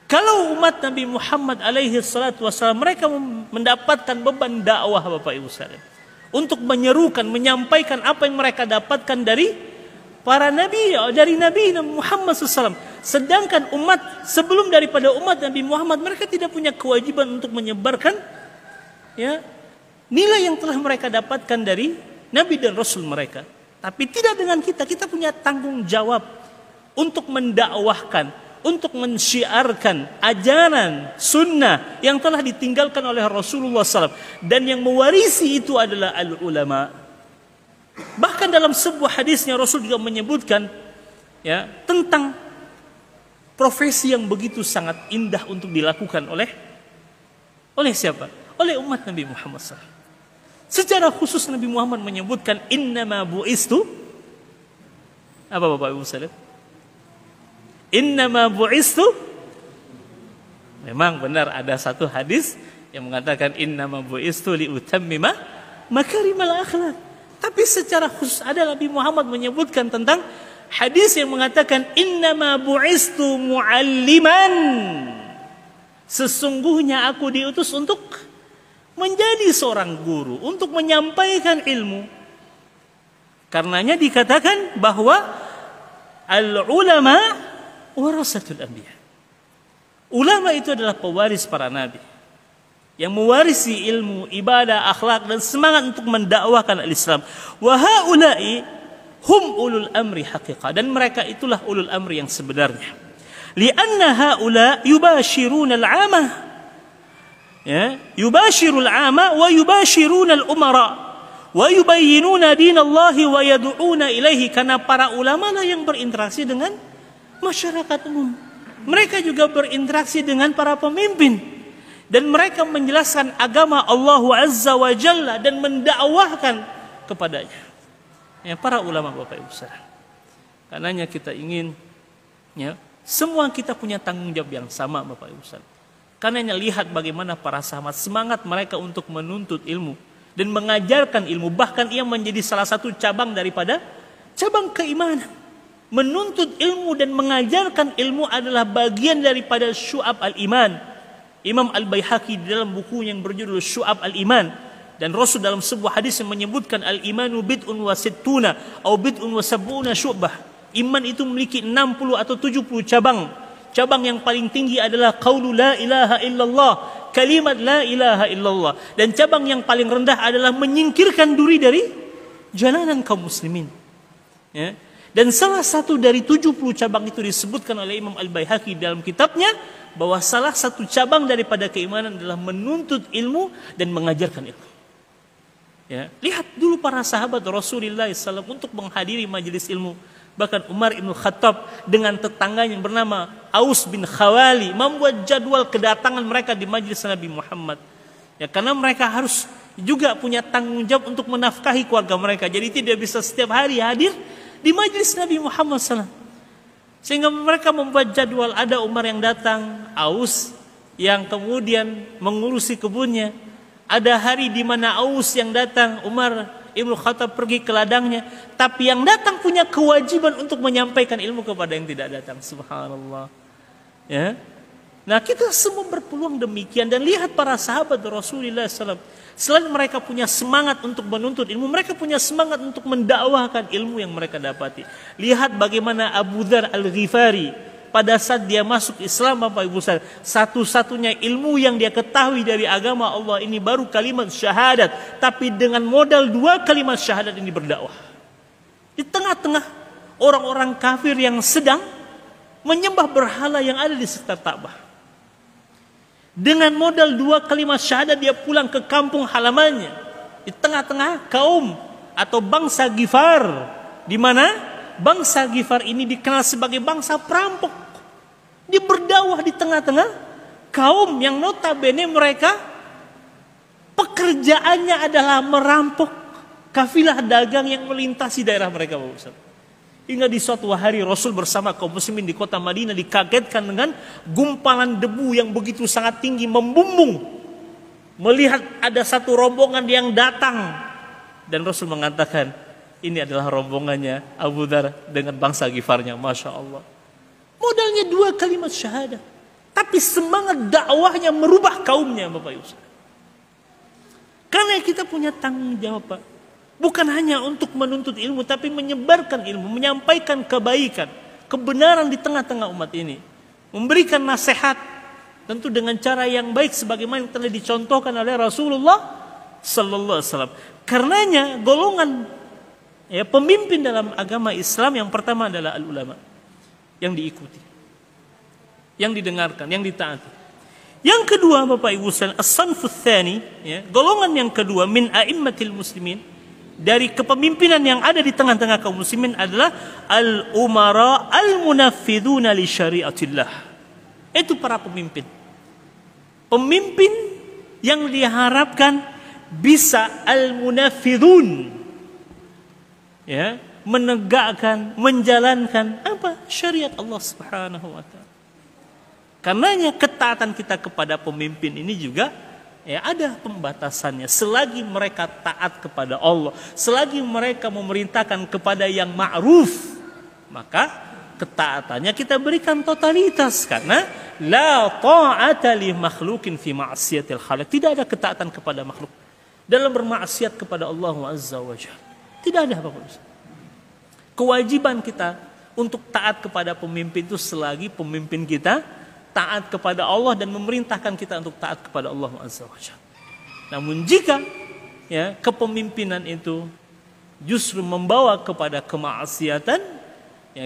Speaker 1: Kalau umat Nabi Muhammad alaihi salatu wassalam mereka mendapatkan beban dakwah Bapak Ibu sekalian untuk menyerukan, menyampaikan apa yang mereka dapatkan dari para nabi, dari Nabi Muhammad SAW. Sedangkan umat sebelum daripada umat Nabi Muhammad mereka tidak punya kewajiban untuk menyebarkan nilai yang telah mereka dapatkan dari Nabi dan Rasul mereka. Tapi tidak dengan kita. Kita punya tanggung jawab untuk mendakwahkan, untuk mensyiarkan ajaran sunnah yang telah ditinggalkan oleh Rasulullah SAW. Dan yang mewarisi itu adalah al-ulama. Bahkan dalam sebuah hadisnya Rasul juga menyebutkan tentang profesi yang begitu sangat indah untuk dilakukan oleh siapa? Oleh umat Nabi Muhammad SAW. Secara khusus Nabi Muhammad menyebutkan innama bu'istu, apa Bapak Ibu sekalian? Innama bu'istu, memang benar ada satu hadis yang mengatakan innama bu'istu liutammima makarimal akhlak. Tapi secara khusus ada Nabi Muhammad menyebutkan tentang hadis yang mengatakan innama bu'istu mualliman. Sesungguhnya aku diutus untuk menjadi seorang guru, untuk menyampaikan ilmu. Karenanya dikatakan bahwa al-ulama warasatul anbiya. Ulama itu adalah pewaris para nabi yang mewarisi ilmu, ibadah, akhlak dan semangat untuk mendakwahkan al-Islam. Wa haula'i hum ulul amri haqiqah, dan mereka itulah ulul amri yang sebenarnya. Lianna haula yubashiruna al-'amah. Yubashirul 'ama wa yubashiruna al-umara wa yubayyinuna dinallahi wa yad'una ilaihi. Karena para ulama lah yang berinteraksi dengan masyarakat umum. Mereka juga berinteraksi dengan para pemimpin dan mereka menjelaskan agama Allah Azza wa Jalla dan mendakwahkan kepadanya. Para ulama Bapak Ibu sekalian. Karenanya kita ingin semua kita punya tanggung jawab yang sama Bapak Ibu sekalian. Karenanya lihat bagaimana para sahabat semangat mereka untuk menuntut ilmu dan mengajarkan ilmu. Bahkan ia menjadi salah satu cabang daripada cabang keimanan. Menuntut ilmu dan mengajarkan ilmu adalah bagian daripada syu'ab al-iman. Imam Al-Baihaqi di dalam buku yang berjudul Syu'ab al-Iman, dan Rasul dalam sebuah hadis yang menyebutkan al-imanu bid'un wa sittuna atau bid'un wa sab'una syu'bah. Iman itu memiliki 60 atau 70 cabang. Cabang yang paling tinggi adalah qaulu la ilaha illallah, kalimat la ilaha illallah. Dan cabang yang paling rendah adalah menyingkirkan diri dari jalanan kaum muslimin. Dan salah satu dari 70 cabang itu disebutkan oleh Imam Al-Baihaqi dalam kitabnya, bahwa salah satu cabang daripada keimanan adalah menuntut ilmu dan mengajarkan ilmu. Lihat dulu para sahabat Rasulullah SAW untuk menghadiri majelis ilmu. Bahkan Umar ibn Khattab dengan tetangganya yang bernama Aus bin Khawali membuat jadwal kedatangan mereka di majelis Nabi Muhammad. Karena mereka harus juga punya tanggung jawab untuk menafkahi keluarga mereka. Jadi tidak bisa setiap hari hadir di majelis Nabi Muhammad SAW. Sehingga mereka membuat jadwal, ada Umar yang datang, Aus yang kemudian mengurusi kebunnya. Ada hari di mana Aus yang datang, Umar Ibnu Khattab pergi ke ladangnya. Tapi yang datang punya kewajiban untuk menyampaikan ilmu kepada yang tidak datang. Subhanallah. Nah kita semua berpeluang demikian. Dan lihat para sahabat Rasulullah SAW. Selain mereka punya semangat untuk menuntut ilmu, mereka punya semangat untuk mendakwahkan ilmu yang mereka dapati. Lihat bagaimana Abu Dzar Al-Ghifari pada saat dia masuk Islam, Bapak Ibu sekalian, satu-satunya ilmu yang dia ketahui dari agama Allah ini baru kalimat syahadat. Tapi dengan modal 2 kalimat syahadat ini berdakwah di tengah-tengah orang-orang kafir yang sedang menyembah berhala yang ada di sekitar Ka'bah. Dengan modal 2 kalimat syahadat dia pulang ke kampung halamannya di tengah-tengah kaum atau bangsa Ghifar, di mana bangsa Ghifar ini dikenal sebagai bangsa perampok. Dia berdakwah di tengah-tengah kaum yang notabene mereka pekerjaannya adalah merampok kafilah dagang yang melintasi daerah mereka, Bapak Ustaz. Hingga di suatu hari Rasul bersama kaum muslimin di kota Madinah dikagetkan dengan gumpalan debu yang begitu sangat tinggi membumbung. Melihat ada satu rombongan yang datang. Dan Rasul mengatakan, ini adalah rombongannya Abu Dhar dengan bangsa Gifarnya. Masya Allah. Modalnya 2 kalimat syahadah. Tapi semangat dakwahnya merubah kaumnya, Bapak Ibu. Karena kita punya tanggung jawab, Pak. Bukan hanya untuk menuntut ilmu, tapi menyebarkan ilmu, menyampaikan kebaikan, kebenaran di tengah-tengah umat ini. Memberikan nasihat, tentu dengan cara yang baik, sebagaimana yang telah dicontohkan oleh Rasulullah Sallallahu Alaihi Wasallam. Karenanya golongan pemimpin dalam agama Islam yang pertama adalah al-ulama, yang diikuti, yang didengarkan, yang ditaati. Yang kedua, Bapak Ibu sekalian, as-sanfus tsani, golongan yang kedua min a'immatil muslimin, dari kepemimpinan yang ada di tengah-tengah kaum muslimin adalah al-umara al-munaffiduna li syariatillah. Itu para pemimpin. Pemimpin yang diharapkan bisa al-munaffidun, menegakkan, menjalankan apa? Syariat Allah Subhanahu wa taala. Karenanya ketaatan kita kepada pemimpin ini juga ada pembatasannya. Selagi mereka taat kepada Allah, selagi mereka memerintahkan kepada yang ma'ruf, maka ketaatannya kita berikan totalitas. Karena la ta'ata li makhlukin fi ma'siyatil khaliq. Tidak ada ketaatan kepada makhluk dalam bermaksiat kepada Allah Azza wa Jalla. Tidak ada, Bapak Ibu. Kewajiban kita untuk taat kepada pemimpin itu selagi pemimpin kita taat kepada Allah dan memerintahkan kita untuk taat kepada Allah Azza wa Jalla. Namun jika kepemimpinan itu justru membawa kepada kemaksiatan,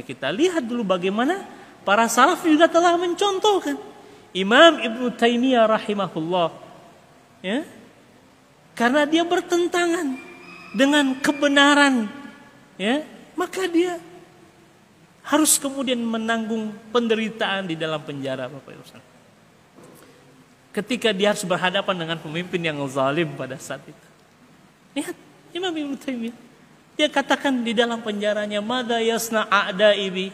Speaker 1: kita lihat dulu bagaimana para salaf juga telah mencontohkan. Imam Ibnu Taimiyah rahimahullah, karena dia bertentangan dengan kebenaran, maka dia harus kemudian menanggung penderitaan di dalam penjara, Bapak Ibu. Ketika dia harus berhadapan dengan pemimpin yang zalim pada saat itu. Lihat Imam Ibnu Taimiyah, dia katakan di dalam penjaranya, madza yasna a'da'i bi,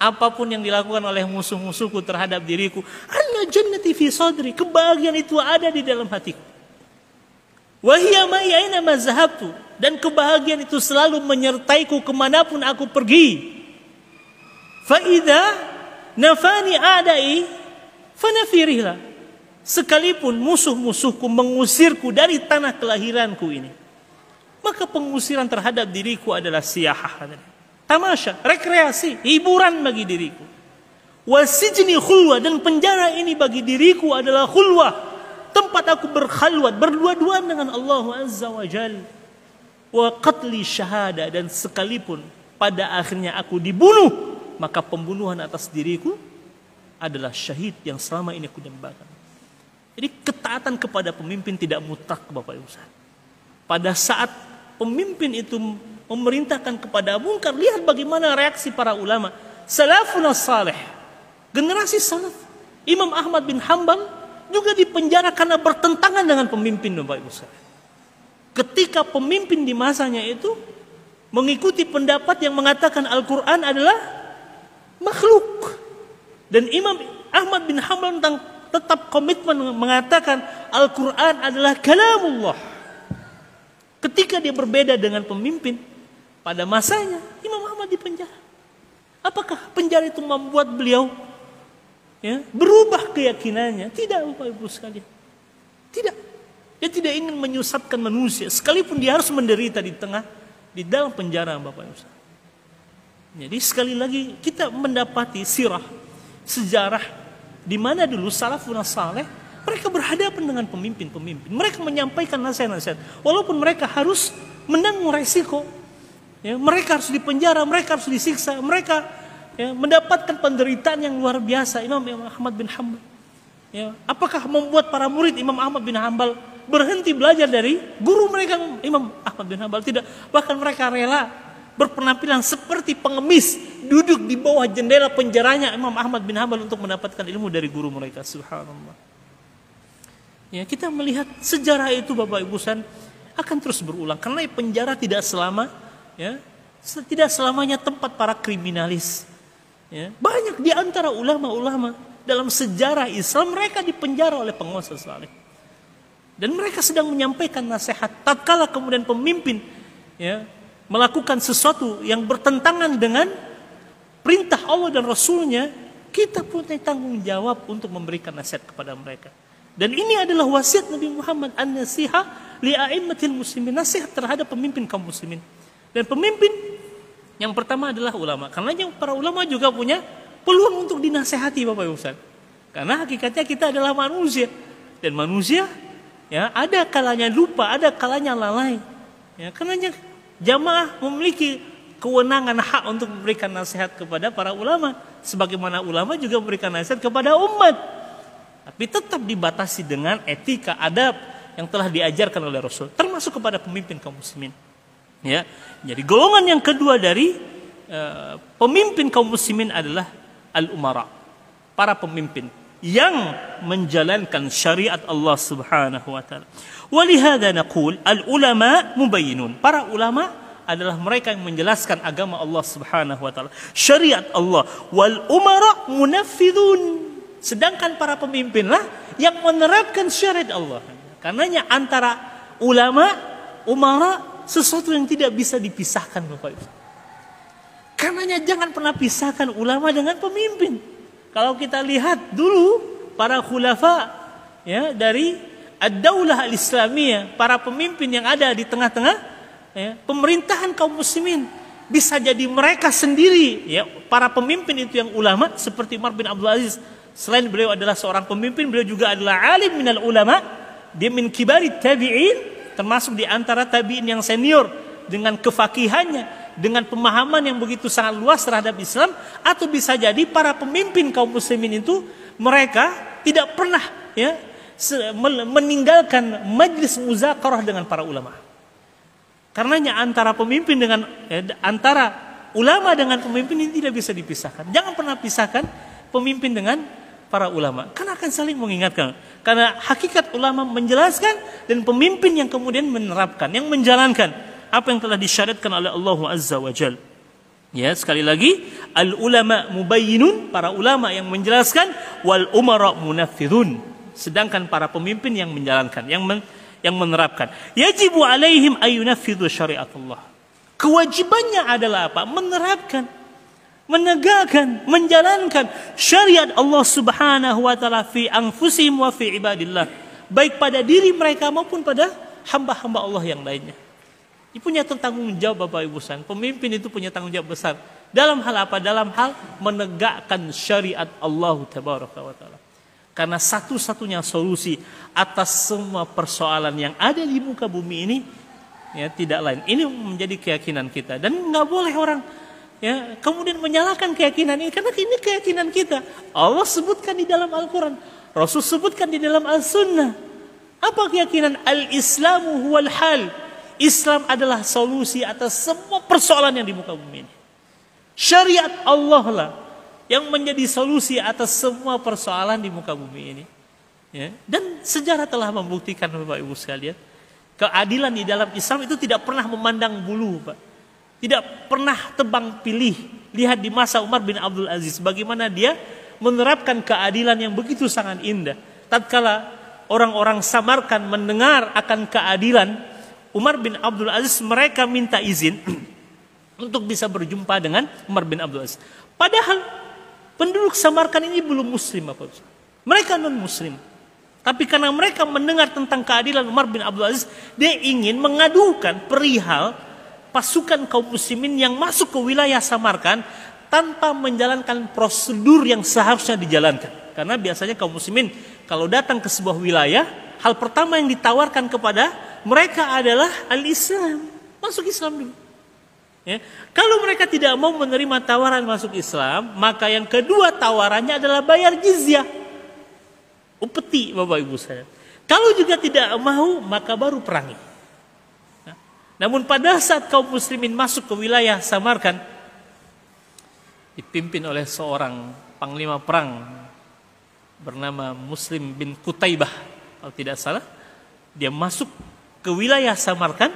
Speaker 1: apapun yang dilakukan oleh musuh-musuhku terhadap diriku, anna jannati fi sadri, kebahagiaan itu ada di dalam hatiku. Wa hiya ma'i aina ma zahabtu, dan kebahagiaan itu selalu menyertaiku kemanapun aku pergi. Fa'idha nafani a'da'i fanafirihlah, sekalipun musuh-musuhku mengusirku dari tanah kelahiranku ini, maka pengusiran terhadap diriku adalah siyahah, tamasya, rekreasi, hiburan bagi diriku. Wasijni khulwa, dan penjara ini bagi diriku adalah khulwah, tempat aku berkhalwat, berdua-duaan dengan Allah Azza wa Jalla. Wa qatli syahada, dan sekalipun pada akhirnya aku dibunuh, maka pembunuhan atas diriku adalah syahid yang selama ini aku dambakan. Jadi ketaatan kepada pemimpin tidak mutlak, Bapak Ibu. Pada saat pemimpin itu memerintahkan kepada mungkar, lihat bagaimana reaksi para ulama. Salafun salih, generasi salaf. Imam Ahmad bin Hanbal juga dipenjara karena bertentangan dengan pemimpin, Bapak Ibu. Ketika pemimpin di masanya itu mengikuti pendapat yang mengatakan Al-Quran adalah makhluk, dan Imam Ahmad bin Hanbal tetap komitmen mengatakan Al-Quran adalah kalamullah. Ketika dia berbeda dengan pemimpin pada masanya, Imam Ahmad dipenjara. Apakah penjara itu membuat beliau berubah keyakinannya? Tidak, Bapak Ibu sekalian. Tidak. Dia tidak ingin menyesatkan manusia, sekalipun dia harus menderita di dalam penjara, Bapak Ibu. Jadi sekali lagi kita mendapati sirah, sejarah di mana dulu salafun saleh mereka berhadapan dengan pemimpin-pemimpin. Mereka menyampaikan nasihat-nasihat walaupun mereka harus menanggung resiko. Mereka harus dipenjara, mereka harus disiksa, mereka mendapatkan penderitaan yang luar biasa. Imam Ahmad bin Hanbal, apakah membuat para murid Imam Ahmad bin Hanbal berhenti belajar dari guru mereka Imam Ahmad bin Hanbal? Tidak, bahkan mereka rela berpenampilan seperti pengemis, duduk di bawah jendela penjaranya Imam Ahmad bin Hanbal untuk mendapatkan ilmu dari guru mereka. Subhanallah. Ya, kita melihat sejarah itu Bapak Ibu sekalian akan terus berulang karena penjara tidak selama, ya, tidak selamanya tempat para kriminalis. Ya, banyak di antara ulama-ulama dalam sejarah Islam mereka dipenjara oleh penguasa zalim. Dan mereka sedang menyampaikan nasihat. Tatkala kemudian pemimpin, ya, melakukan sesuatu yang bertentangan dengan perintah Allah dan Rasulnya, kita punya tanggung jawab untuk memberikan nasihat kepada mereka. Dan ini adalah wasiat Nabi Muhammad, an-nasiha li'a'immatil muslimin, nasihat terhadap pemimpin kaum muslimin. Dan pemimpin yang pertama adalah ulama. Karena para ulama juga punya peluang untuk dinasehati Bapak Ibu Ustaz. Karena hakikatnya kita adalah manusia. Dan manusia, ya, ada kalanya lupa, ada kalanya lalai. Ya, karenanya jamaah memiliki kewenangan hak untuk memberikan nasihat kepada para ulama. Sebagaimana ulama juga memberikan nasihat kepada umat. Tapi tetap dibatasi dengan etika, adab yang telah diajarkan oleh Rasul. Termasuk kepada pemimpin kaum muslimin. Ya, jadi golongan yang kedua dari pemimpin kaum muslimin adalah al-umara. Para pemimpin yang menjalankan syariat Allah Subhanahu wa taala. Walihada naqul al-ulama mubayyinun. Para ulama adalah mereka yang menjelaskan agama Allah Subhanahu wa taala, syariat Allah. Wal umara munaffidun. Sedangkan para pemimpinlah yang menerapkan syariat Allah. Karenanya antara ulama, umara sesuatu yang tidak bisa dipisahkan Bapak Ibu. Karenanya jangan pernah pisahkan ulama dengan pemimpin. Kalau kita lihat dulu para khulafa, ya, dari ad-daulah al-islamiyah, para pemimpin yang ada di tengah-tengah, ya, pemerintahan kaum muslimin, bisa jadi mereka sendiri, ya, para pemimpin itu yang ulama seperti Umar bin Abdul Aziz. Selain beliau adalah seorang pemimpin, beliau juga adalah alim minal ulama, dia min kibarit tabi'in, termasuk di antara tabi'in yang senior dengan kefakihannya, dengan pemahaman yang begitu sangat luas terhadap Islam. Atau bisa jadi para pemimpin kaum muslimin itu mereka tidak pernah, ya, meninggalkan majlis muzakarah dengan para ulama. Karenanya antara pemimpin dengan antara ulama dengan pemimpin ini tidak bisa dipisahkan. Jangan pernah pisahkan pemimpin dengan para ulama, karena akan saling mengingatkan. Karena hakikat ulama menjelaskan dan pemimpin yang kemudian menerapkan, yang menjalankan apa yang telah disyariatkan oleh Allah Azza wa Jalla. Ya, sekali lagi, al ulama mubayyinun, para ulama yang menjelaskan, wal umara munaffidun, sedangkan para pemimpin yang menjalankan, yang menerapkan. Yajibu alaihim ayunaffidhu syariat Allah. Kewajibannya adalah apa? Menerapkan, menegakkan, menjalankan syariat Allah Subhanahu wa taala fi anfusihim wa fi ibadillah, baik pada diri mereka maupun pada hamba-hamba Allah yang lainnya. Dia punya tanggung jawab Bapak Ibu sekalian. Pemimpin itu punya tanggung jawab besar. Dalam hal apa? Dalam hal menegakkan syariat Allah Tabaraka wa taala. Karena satu-satunya solusi atas semua persoalan yang ada di muka bumi ini, ya, tidak lain. Ini menjadi keyakinan kita, dan nggak boleh orang, ya, kemudian menyalahkan keyakinan ini, karena ini keyakinan kita. Allah sebutkan di dalam Al-Quran, Rasul sebutkan di dalam Al-Sunnah. Apa keyakinan? Al-Islamu huwal hal. Islam adalah solusi atas semua persoalan yang di muka bumi ini. Syariat Allah lah yang menjadi solusi atas semua persoalan di muka bumi ini. Ya. Dan sejarah telah membuktikan Bapak Ibu sekalian, keadilan di dalam Islam itu tidak pernah memandang bulu, Pak. Tidak pernah tebang pilih. Lihat di masa Umar bin Abdul Aziz, bagaimana dia menerapkan keadilan yang begitu sangat indah. Tatkala orang-orang Samarkand mendengar akan keadilan Umar bin Abdul Aziz, mereka minta izin untuk bisa berjumpa dengan Umar bin Abdul Aziz. Padahal penduduk Samarkand ini belum muslim, Bapak. Mereka non muslim. Tapi karena mereka mendengar tentang keadilan Umar bin Abdul Aziz, dia ingin mengadukan perihal pasukan kaum muslimin yang masuk ke wilayah Samarkand tanpa menjalankan prosedur yang seharusnya dijalankan. Karena biasanya kaum muslimin kalau datang ke sebuah wilayah, hal pertama yang ditawarkan kepada mereka adalah al-Islam, masuk Islam dulu. Ya. Kalau mereka tidak mau menerima tawaran masuk Islam, maka yang kedua tawarannya adalah bayar jizyah, upeti, Bapak Ibu saya. Kalau juga tidak mau, maka baru perangi. Nah, namun pada saat kaum muslimin masuk ke wilayah Samarkand, dipimpin oleh seorang panglima perang bernama Muslim bin Qutaibah kalau tidak salah, dia masuk ke wilayah Samarkand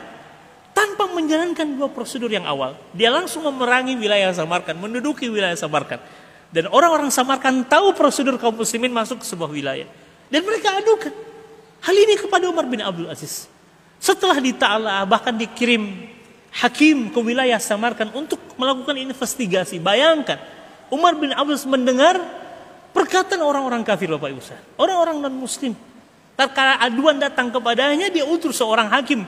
Speaker 1: tanpa menjalankan dua prosedur yang awal. Dia langsung memerangi wilayah Samarkand, menduduki wilayah Samarkand. Dan orang-orang Samarkand tahu prosedur kaum muslimin masuk ke sebuah wilayah. Dan mereka adukan hal ini kepada Umar bin Abdul Aziz. Setelah dita'ala, bahkan dikirim hakim ke wilayah Samarkand untuk melakukan investigasi. Bayangkan, Umar bin Abdul Aziz mendengar perkataan orang-orang kafir, Bapak Ibu sekalian, orang-orang non-muslim. Tatkala aduan datang kepadanya, dia utus seorang hakim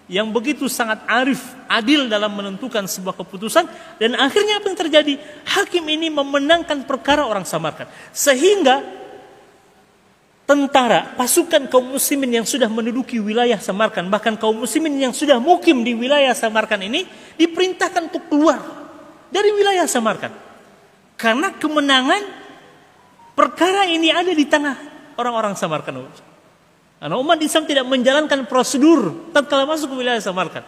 Speaker 1: yang begitu sangat arif, adil dalam menentukan sebuah keputusan. Dan akhirnya apa yang terjadi? Hakim ini memenangkan perkara orang Samarkand. Sehingga tentara, pasukan kaum muslimin yang sudah menduduki wilayah Samarkand, bahkan kaum muslimin yang sudah mukim di wilayah Samarkand ini, diperintahkan untuk keluar dari wilayah Samarkand. Karena kemenangan perkara ini ada di tangan orang-orang Samarkand. Karena umat Islam tidak menjalankan prosedur tatkala masuk ke wilayah Samarkand.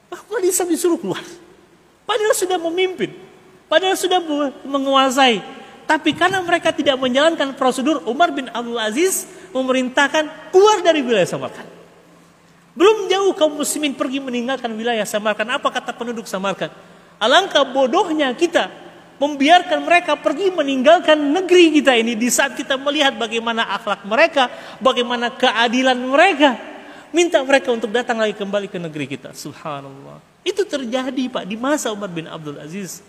Speaker 1: Umat Islam disuruh keluar. Padahal sudah memimpin, padahal sudah menguasai. Tapi karena mereka tidak menjalankan prosedur, Umar bin Abdul Aziz memerintahkan keluar dari wilayah Samarkand. Belum jauh kaum muslimin pergi meninggalkan wilayah Samarkand. Apa kata penduduk Samarkand? Alangkah bodohnya kita membiarkan mereka pergi meninggalkan negeri kita ini di saat kita melihat bagaimana akhlak mereka, bagaimana keadilan mereka. Minta mereka untuk datang lagi kembali ke negeri kita. Subhanallah. Itu terjadi, Pak, di masa Umar bin Abdul Aziz.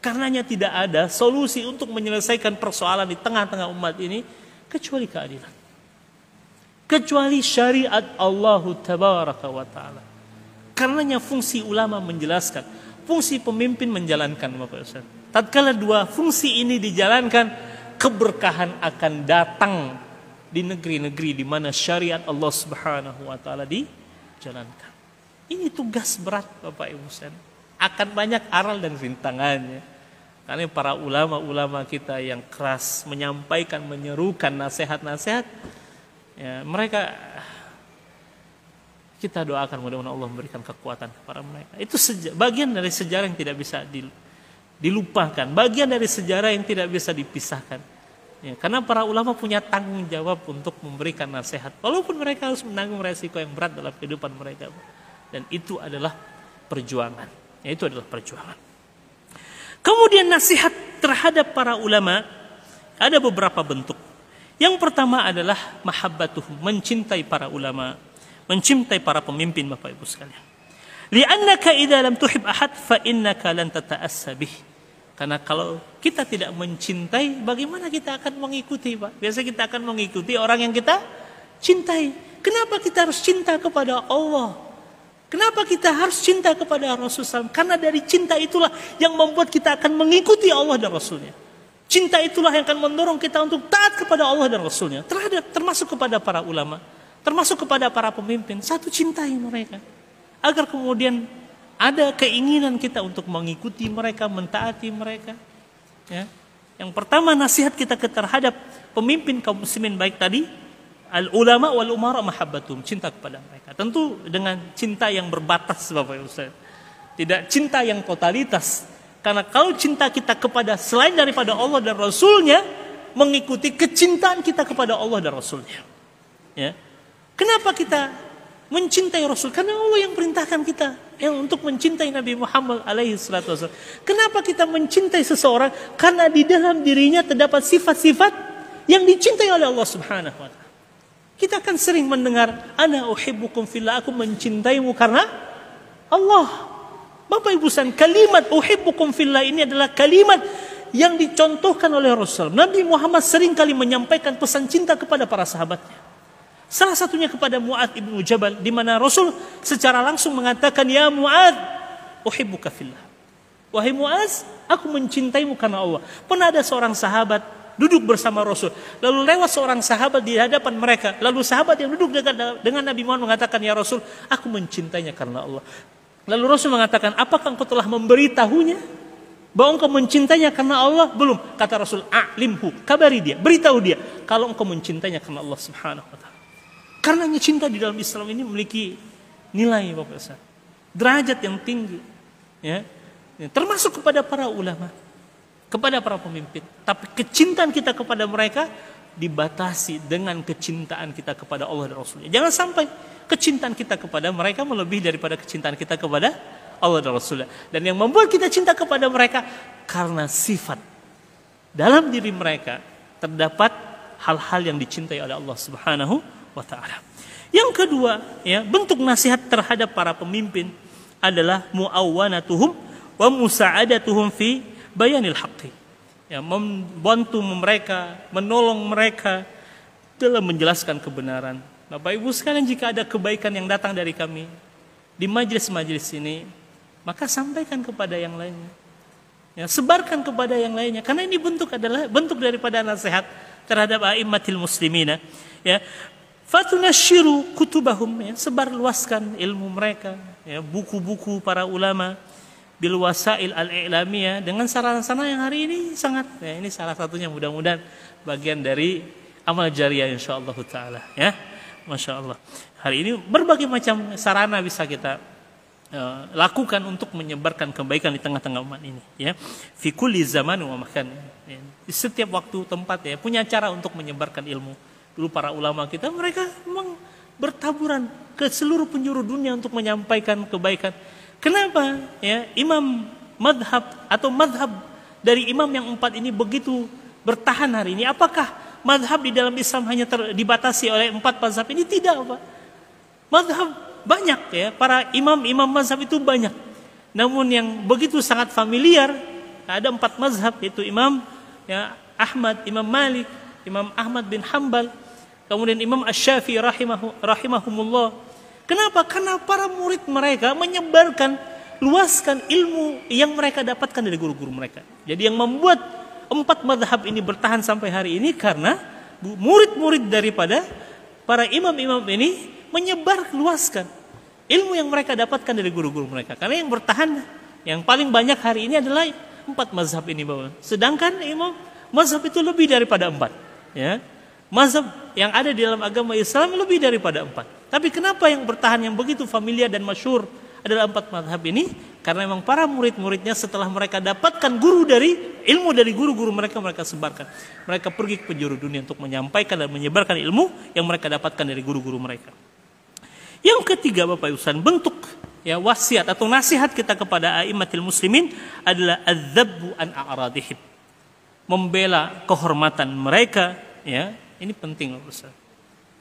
Speaker 1: Karenanya tidak ada solusi untuk menyelesaikan persoalan di tengah-tengah umat ini kecuali keadilan. Kecuali syariat Allah Tabaraka wa Ta'ala. Karenanya fungsi ulama menjelaskan, fungsi pemimpin menjalankan, Bapak Ustaz. Tatkala dua fungsi ini dijalankan, keberkahan akan datang di negeri-negeri di mana syariat Allah Subhanahu wa Ta'ala dijalankan. Ini tugas berat, Bapak Ibu sekalian. Akan banyak aral dan rintangannya. Karena para ulama-ulama kita yang keras menyampaikan, menyerukan nasihat-nasihat, ya, mereka kita doakan mudah-mudahan Allah memberikan kekuatan kepada mereka. Itu bagian dari sejarah yang tidak bisa dilupakan, bagian dari sejarah yang tidak bisa dipisahkan. Ya, karena para ulama punya tanggung jawab untuk memberikan nasihat, walaupun mereka harus menanggung resiko yang berat dalam kehidupan mereka. Dan itu adalah perjuangan. Ya, itu adalah perjuangan. Kemudian nasihat terhadap para ulama ada beberapa bentuk. Yang pertama adalah mahabbatuhum, mencintai para ulama, mencintai para pemimpin, Bapak Ibu sekalian. Li'annaka idza lam tuhib ahad fa innaka lan tata'assa bih. Karena kalau kita tidak mencintai, bagaimana kita akan mengikuti, Pak? Biasa kita akan mengikuti orang yang kita cintai. Kenapa kita harus cinta kepada Allah? Kenapa kita harus cinta kepada Rasulullah SAW? Karena dari cinta itulah yang membuat kita akan mengikuti Allah dan Rasulnya. Cinta itulah yang akan mendorong kita untuk taat kepada Allah dan Rasulnya. Termasuk kepada para ulama, termasuk kepada para pemimpin. Satu, cintai mereka. Agar kemudian ada keinginan kita untuk mengikuti mereka, mentaati mereka. Ya. Yang pertama, nasihat kita terhadap pemimpin kaum muslimin baik tadi, al-ulama wal umara mahabbatum, cinta kepada mereka. Tentu dengan cinta yang berbatas, Bapak Ibu sekalian. Tidak cinta yang totalitas. Karena kalau cinta kita kepada selain daripada Allah dan Rasulnya, mengikuti kecintaan kita kepada Allah dan Rasulnya. Ya. Kenapa kita mencintai Rasul? Karena Allah yang perintahkan kita untuk mencintai Nabi Muhammad alaihi salatu wasallam. Kenapa kita mencintai seseorang? Karena di dalam dirinya terdapat sifat-sifat yang dicintai oleh Allah Subhanahu wa Ta'ala. Kita akan sering mendengar, ana uhibbukum fillah, aku mencintaimu karena Allah. Bapak Ibu sekalian, kalimat uhibbukum fillah ini adalah kalimat yang dicontohkan oleh Rasul. Nabi Muhammad sering kali menyampaikan pesan cinta kepada para sahabatnya. Salah satunya kepada Mu'adz ibn Jabal, di mana Rasul secara langsung mengatakan, ya Mu'adz, uhibbuka fillah. Wahai Mu'adz, aku mencintaimu karena Allah. Pernah ada seorang sahabat duduk bersama Rasul, lalu lewat seorang sahabat di hadapan mereka, lalu sahabat yang duduk dengan Nabi Muhammad mengatakan, ya Rasul, aku mencintainya karena Allah. Lalu Rasul mengatakan, apakah engkau telah memberitahunya bahwa engkau mencintainya karena Allah? Belum. Kata Rasul, a'limhu, kabari dia, beritahu dia kalau engkau mencintainya karena Allah Subhanahu wa Ta'ala. Karena cinta di dalam Islam ini memiliki nilai, Bapak Ustaz, derajat yang tinggi, ya, termasuk kepada para ulama, kepada para pemimpin. Tapi kecintaan kita kepada mereka dibatasi dengan kecintaan kita kepada Allah dan Rasulnya. Jangan sampai kecintaan kita kepada mereka melebihi daripada kecintaan kita kepada Allah dan Rasulnya. Dan yang membuat kita cinta kepada mereka karena sifat dalam diri mereka terdapat hal-hal yang dicintai oleh Allah Subhanahu wa taala. Yang kedua, ya, bentuk nasihat terhadap para pemimpin adalah muawwanatuhum wa musa'adatuhum fi bayanil haqqi. Ya, membantu mereka, menolong mereka dalam menjelaskan kebenaran. Bapak Ibu sekalian, jika ada kebaikan yang datang dari kami di majelis-majelis ini, maka sampaikan kepada yang lainnya. Ya, sebarkan kepada yang lainnya, karena ini adalah bentuk daripada nasihat terhadap a'immatil muslimina. Ya, fatunashiru kutubahum, ya, sebarluaskan ilmu mereka, ya, buku-buku para ulama bil wasail al-i'lamiyah dengan sarana-sarana yang hari ini sangat, ya, ini salah satunya, mudah-mudahan bagian dari amal jariah insyaallah taala, ya. Masya Allah. Hari ini berbagai macam sarana bisa kita lakukan untuk menyebarkan kebaikan di tengah-tengah umat ini, ya. Fi kulli zaman wa makan, ya. Di setiap waktu tempat, ya, punya cara untuk menyebarkan ilmu. Dulu para ulama kita, mereka memang bertaburan ke seluruh penjuru dunia untuk menyampaikan kebaikan. Kenapa? Ya, imam madhab atau madhab dari imam yang 4 ini begitu bertahan hari ini? Apakah madhab di dalam Islam hanya dibatasi oleh 4 mazhab ini? Tidak, Pak. Madhab banyak, ya, para imam-imam mazhab itu banyak. Namun yang begitu sangat familiar, ada 4 mazhab, yaitu Imam, ya, Ahmad, Imam Malik, Imam Ahmad bin Hanbal, kemudian Imam Asy-Syafi'i rahimahumullah. Kenapa? Karena para murid mereka menyebarkan, luaskan ilmu yang mereka dapatkan dari guru-guru mereka. Jadi yang membuat 4 mazhab ini bertahan sampai hari ini karena murid-murid daripada para imam-imam ini menyebar, luaskan ilmu yang mereka dapatkan dari guru-guru mereka. Karena yang bertahan, yang paling banyak hari ini adalah 4 mazhab ini, Bapak. Sedangkan imam mazhab itu lebih daripada 4, ya. Mazhab yang ada di dalam agama Islam lebih daripada 4. Tapi kenapa yang bertahan, yang begitu familiar dan masyhur adalah 4 mazhab ini? Karena memang para murid-muridnya setelah mereka dapatkan ilmu dari guru-guru mereka, mereka sebarkan. Mereka pergi ke penjuru dunia untuk menyampaikan dan menyebarkan ilmu yang mereka dapatkan dari guru-guru mereka. Yang ketiga, Bapak Ibu sekalian, bentuk, ya, wasiat atau nasihat kita kepada a'immatil muslimin adalah adzabbu an a'radihim. Membela kehormatan mereka, ya. Ini penting, Bapak Ustaz.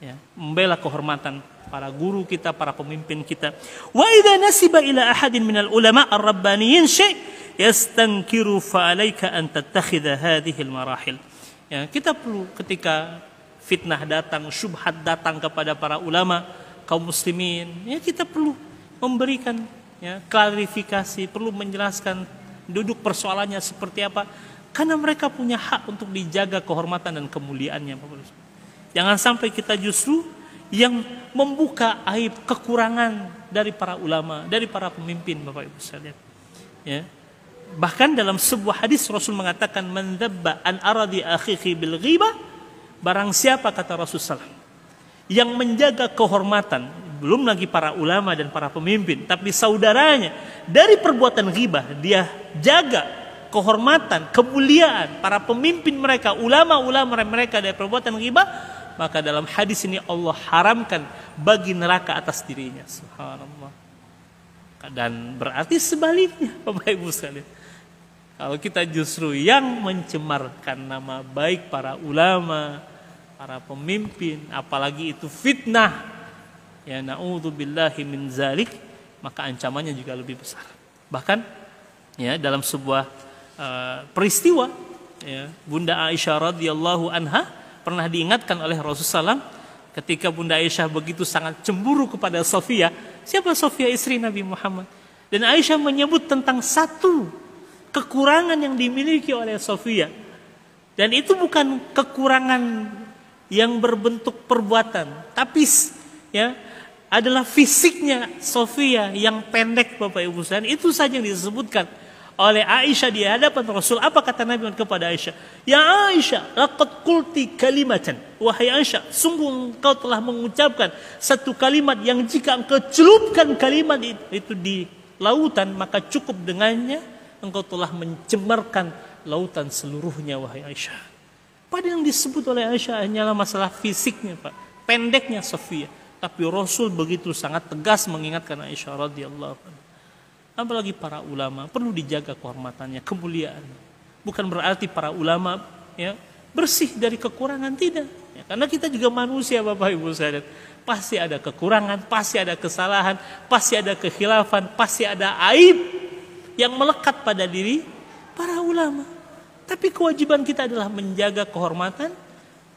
Speaker 1: Ya, membela kehormatan para guru kita, para pemimpin kita. Wa idza nasiba ila ahadin minal ulama ar-rabbaniyin syai' yastankiru fa 'alaika an tattakhidha hadhihi al-marahil. Ya, kita perlu ketika fitnah datang, syubhat datang kepada para ulama kaum muslimin, ya, kita perlu memberikan, ya, klarifikasi, perlu menjelaskan duduk persoalannya seperti apa. Karena mereka punya hak untuk dijaga kehormatan dan kemuliaannya, Bapak. Jangan sampai kita justru yang membuka aib, kekurangan dari para ulama, dari para pemimpin, Bapak Ibu sekalian. Ya. Bahkan dalam sebuah hadis Rasul mengatakan, man dzabba an aradi akhihi bil ghibah, barang siapa, kata Rasulullah, yang menjaga kehormatan, belum lagi para ulama dan para pemimpin, tapi saudaranya dari perbuatan ghibah, dia jaga kehormatan, kemuliaan para pemimpin mereka, ulama-ulama mereka dari perbuatan ghibah, maka dalam hadis ini Allah haramkan bagi neraka atas dirinya. Subhanallah. Dan berarti sebaliknya, Bapak Ibu sekalian, kalau kita justru yang mencemarkan nama baik para ulama, para pemimpin, apalagi itu fitnah, ya, na'udzubillahi min zalik, maka ancamannya juga lebih besar. Bahkan, ya, dalam sebuah peristiwa, ya, Bunda Aisyah radhiyallahu anha pernah diingatkan oleh Rasulullah SAW ketika Bunda Aisyah begitu sangat cemburu kepada Sofia. Siapa Sofia? Istri Nabi Muhammad. Dan Aisyah menyebut tentang satu kekurangan yang dimiliki oleh Sofia. Dan itu bukan kekurangan yang berbentuk perbuatan, tapi, ya, adalah fisiknya Sofia yang pendek, Bapak Ibu sekalian. Itu saja yang disebutkan oleh Aisyah di hadapan Rasul. Apa kata Nabi kepada Aisyah? Ya Aisyah, laqad qulti kalimatan. Wahai Aisyah, sungguh engkau telah mengucapkan satu kalimat yang jika engkau celupkan kalimat itu di lautan, maka cukup dengannya engkau telah mencemarkan lautan seluruhnya, wahai Aisyah. Padahal yang disebut oleh Aisyah hanyalah masalah fisiknya, Pak, pendeknya Sofia. Tapi Rasul begitu sangat tegas mengingatkan Aisyah radhiyallahu anha. Apalagi para ulama perlu dijaga kehormatannya, kemuliaan. Bukan berarti para ulama ya bersih dari kekurangan, tidak. Ya, karena kita juga manusia, Bapak Ibu sekalian. Pasti ada kekurangan, pasti ada kesalahan, pasti ada kekhilafan, pasti ada aib yang melekat pada diri para ulama. Tapi kewajiban kita adalah menjaga kehormatan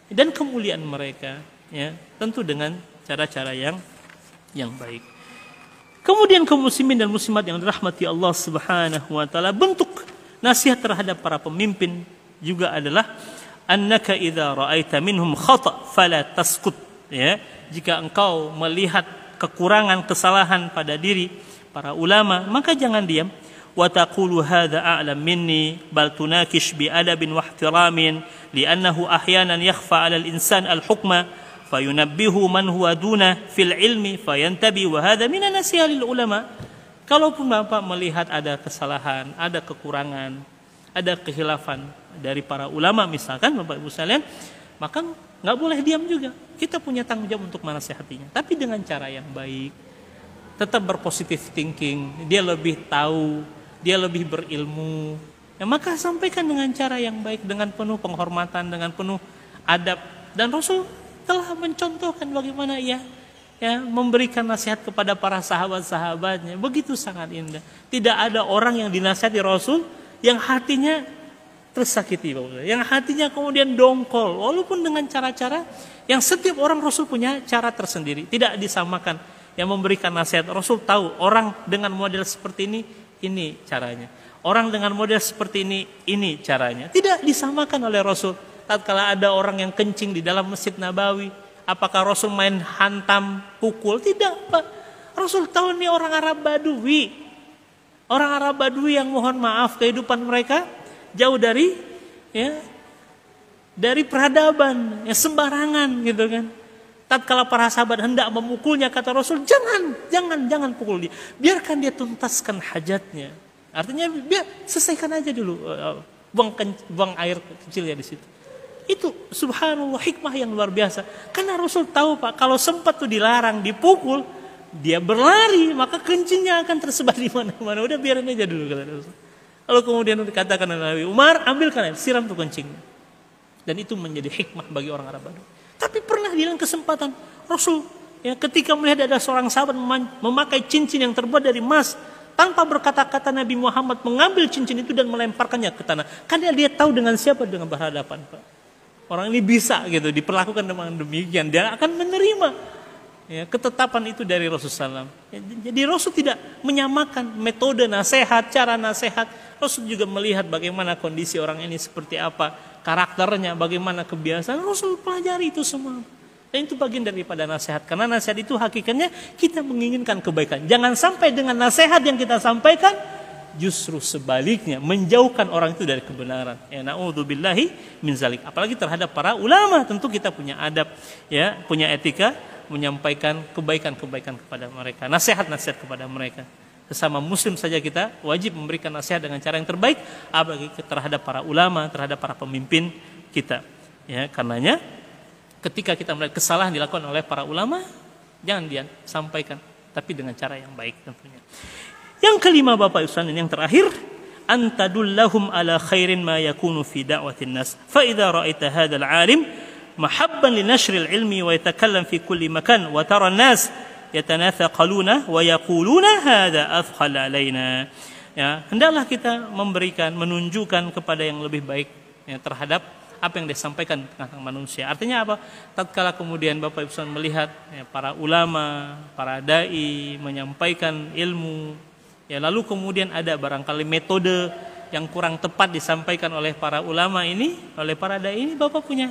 Speaker 1: dan kemuliaan mereka, ya, tentu dengan cara-cara yang baik. Kemudian kaum muslimin dan muslimat yang dirahmati Allah Subhanahu wa taala, bentuk nasihat terhadap para pemimpin juga adalah annaka idza ra'aita minhum khata' fala taskut, ya. Jika engkau melihat kekurangan, kesalahan pada diri para ulama, maka jangan diam. Wa taqulu hadza a'lam minni bal tunakish bi adabin wa ihtiramin li'annahu ahyanan yakhfa 'ala al-insan al-hukma fayunabbihu man huwa duna fil ilmi fayantabi wa hadha minan nasiha lil ulama. Kalaupun Bapak melihat ada kesalahan, ada kekurangan, ada kekhilafan dari para ulama misalkan Bapak Ibu sekalian, maka nggak boleh diam juga. Kita punya tanggung jawab untuk menasihatinya, tapi dengan cara yang baik. Tetap berpositif thinking, dia lebih tahu, dia lebih berilmu. Ya, maka sampaikan dengan cara yang baik, dengan penuh penghormatan, dengan penuh adab. Dan Rasul telah mencontohkan bagaimana ia memberikan nasihat kepada para sahabat-sahabatnya. Begitu sangat indah. Tidak ada orang yang dinasihati Rasul yang hatinya tersakiti, yang hatinya kemudian dongkol, walaupun dengan cara-cara yang setiap orang Rasul punya cara tersendiri, tidak disamakan. Yang memberikan nasihat Rasul tahu orang dengan model seperti ini caranya. Orang dengan model seperti ini caranya. Tidak disamakan oleh Rasul. Tatkala ada orang yang kencing di dalam Masjid Nabawi, apakah Rasul main hantam, pukul? Tidak, Pak. Rasul tahu ini orang Arab Badui. Orang Arab Badui yang mohon maaf kehidupan mereka jauh dari peradaban, sembarangan gitu kan. Tatkala para sahabat hendak memukulnya, kata Rasul, jangan pukul dia. Biarkan dia tuntaskan hajatnya. Artinya biar selesaikan aja dulu, buang air kecil ya di situ. Itu subhanallah hikmah yang luar biasa. Karena Rasul tahu, Pak, kalau sempat tuh dilarang, dipukul, dia berlari, maka kencingnya akan tersebar di mana-mana. Udah biarin aja dulu, kata Rasul. Lalu kemudian dikatakan oleh Nabi Umar, ambilkan air, siram tuh kencingnya. Dan itu menjadi hikmah bagi orang Arab Badui. Tapi pernah di dalam kesempatan Rasul, ketika melihat ada seorang sahabat memakai cincin yang terbuat dari emas, tanpa berkata-kata Nabi Muhammad mengambil cincin itu dan melemparkannya ke tanah. Karena dia tahu dengan siapa dengan berhadapan, Pak. Orang ini bisa gitu diperlakukan dengan demikian, dia akan menerima ketetapan itu dari Rasulullah SAW. Jadi Rasul tidak menyamakan metode nasihat, cara nasihat. Rasul juga melihat bagaimana kondisi orang ini seperti apa, karakternya, bagaimana kebiasaan. Rasul pelajari itu semua. Dan itu bagian daripada nasihat. Karena nasihat itu hakikatnya kita menginginkan kebaikan. Jangan sampai dengan nasihat yang kita sampaikan justru sebaliknya menjauhkan orang itu dari kebenaran. Na'udzubillahi min zalik. Apalagi terhadap para ulama, tentu kita punya adab, punya etika menyampaikan kebaikan-kebaikan kepada mereka, nasihat-nasihat kepada mereka. Sesama muslim saja kita wajib memberikan nasihat dengan cara yang terbaik, apalagi terhadap para ulama, terhadap para pemimpin kita. Karenanya ketika kita melihat kesalahan dilakukan oleh para ulama, jangan dia sampaikan, tapi dengan cara yang baik tentunya. Yang kelima, Bapak Ibu yang terakhir, antadullahum ala khairin ma yakunu fi da'watin nas. Fa idza ra'aita hadzal 'alim mahabban li nashril ilmi wa yatakallam fi kulli makan wa tara an-nas yatanathaqaluna wa yaquluna hadza afkhal alaina. Hendaklah kita menunjukkan kepada yang lebih baik terhadap apa yang disampaikan tentang manusia. Artinya apa? Tatkala kemudian Bapak Ibu melihat para ulama, para dai menyampaikan ilmu, lalu kemudian ada barangkali metode yang kurang tepat disampaikan oleh para ulama ini, oleh para dai ini, Bapak punya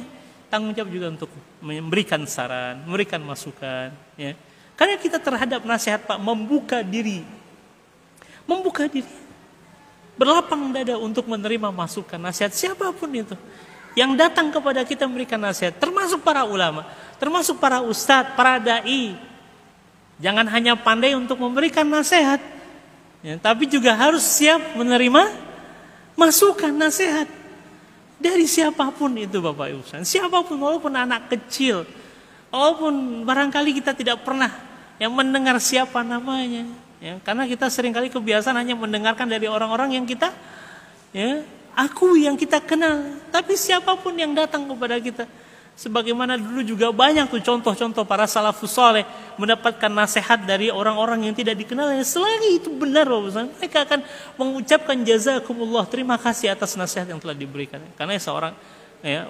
Speaker 1: tanggung jawab juga untuk memberikan saran, memberikan masukan. Karena kita terhadap nasihat, Pak, membuka diri, berlapang dada untuk menerima masukan, nasihat siapapun itu yang datang kepada kita memberikan nasihat, termasuk para ulama, termasuk para ustadz, para dai. Jangan hanya pandai untuk memberikan nasihat, tapi juga harus siap menerima masukan, nasihat. Dari siapapun itu Bapak Ibu, siapapun, walaupun anak kecil, walaupun barangkali kita tidak pernah yang mendengar siapa namanya, ya, karena kita seringkali kebiasaan hanya mendengarkan dari orang-orang yang kita akui, yang kita kenal. Tapi siapapun yang datang kepada kita, sebagaimana dulu juga banyak tuh contoh-contoh para salafus saleh mendapatkan nasihat dari orang-orang yang tidak dikenal. Selagi itu benar, mereka akan mengucapkan jazakumullah, terima kasih atas nasihat yang telah diberikan. Karena seorang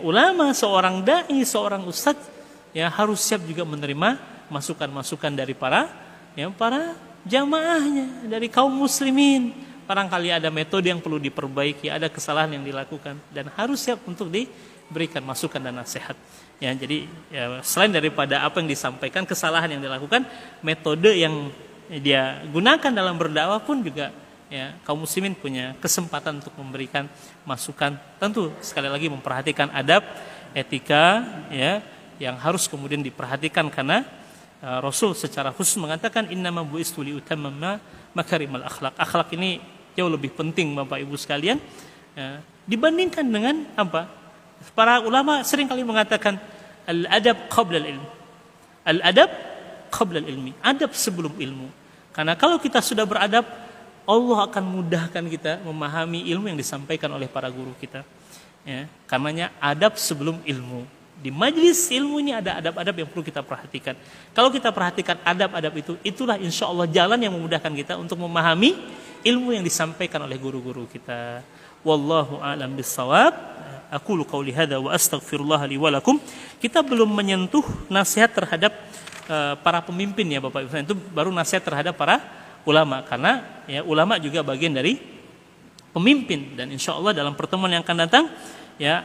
Speaker 1: ulama, seorang dai, seorang ustadz harus siap juga menerima masukan-masukan dari para jamaahnya, dari kaum muslimin. Barangkali ada metode yang perlu diperbaiki, ada kesalahan yang dilakukan, dan harus siap untuk diberikan masukan dan nasihat. Jadi selain daripada apa yang disampaikan, kesalahan yang dilakukan, metode yang dia gunakan dalam berdakwah pun juga kaum muslimin punya kesempatan untuk memberikan masukan. Tentu sekali lagi memperhatikan adab, etika yang harus kemudian diperhatikan, karena Rasul secara khusus mengatakan innama bu'istu liutammima makarimal akhlak. Akhlak ini jauh lebih penting Bapak Ibu sekalian dibandingkan dengan apa? Para ulama sering kali mengatakan al-adab qabla al-ilm. Al-adab qabla al-ilmi. Adab sebelum ilmu. Karena kalau kita sudah beradab, Allah akan mudahkan kita memahami ilmu yang disampaikan oleh para guru kita. Karenanya adab sebelum ilmu. Di majelis ilmu ini ada adab-adab yang perlu kita perhatikan. Kalau kita perhatikan adab-adab itu, itulah insya Allah jalan yang memudahkan kita untuk memahami ilmu yang disampaikan oleh guru-guru kita. Wallahu a'lam bissawab. Aqulu qauli hadza wa astaghfirullah li wa lakum. Kita belum menyentuh nasihat terhadap para pemimpin ya Bapak Ibu. Itu baru nasihat terhadap para ulama, karena ulama juga bagian dari pemimpin, dan insya Allah dalam pertemuan yang akan datang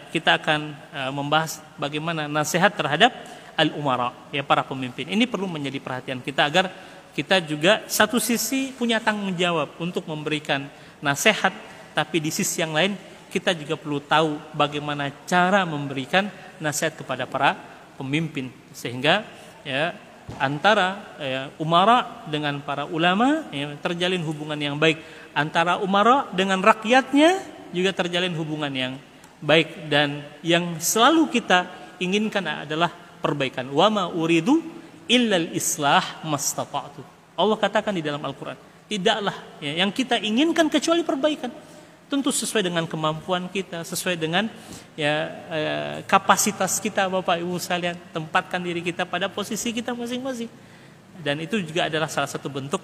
Speaker 1: kita akan membahas bagaimana nasihat terhadap al-umara, para pemimpin. Ini perlu menjadi perhatian kita agar kita juga satu sisi punya tanggung jawab untuk memberikan nasihat, tapi di sisi yang lain kita juga perlu tahu bagaimana cara memberikan nasihat kepada para pemimpin, sehingga antara umara dengan para ulama terjalin hubungan yang baik, antara umara dengan rakyatnya juga terjalin hubungan yang baik, dan yang selalu kita inginkan adalah perbaikan. Wa ma uridu illal islah mastata'tu. Allah katakan di dalam Al-Qur'an, tidaklah yang kita inginkan kecuali perbaikan. Tentu sesuai dengan kemampuan kita, sesuai dengan kapasitas kita Bapak Ibu sekalian, tempatkan diri kita pada posisi kita masing-masing. Dan itu juga adalah salah satu bentuk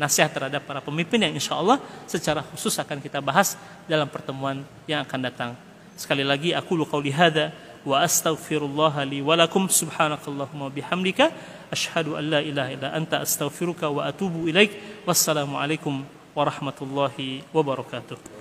Speaker 1: nasihat terhadap para pemimpin yang insya Allah secara khusus akan kita bahas dalam pertemuan yang akan datang. Sekali lagi, aqulu qauli hadza wa astaghfirullah li wa lakum, subhanakallahumma bihamdika asyhadu an la ilaha illa anta astaghfiruka wa atubu ilaik. Wassalamu alaikum warahmatullahi wabarakatuh.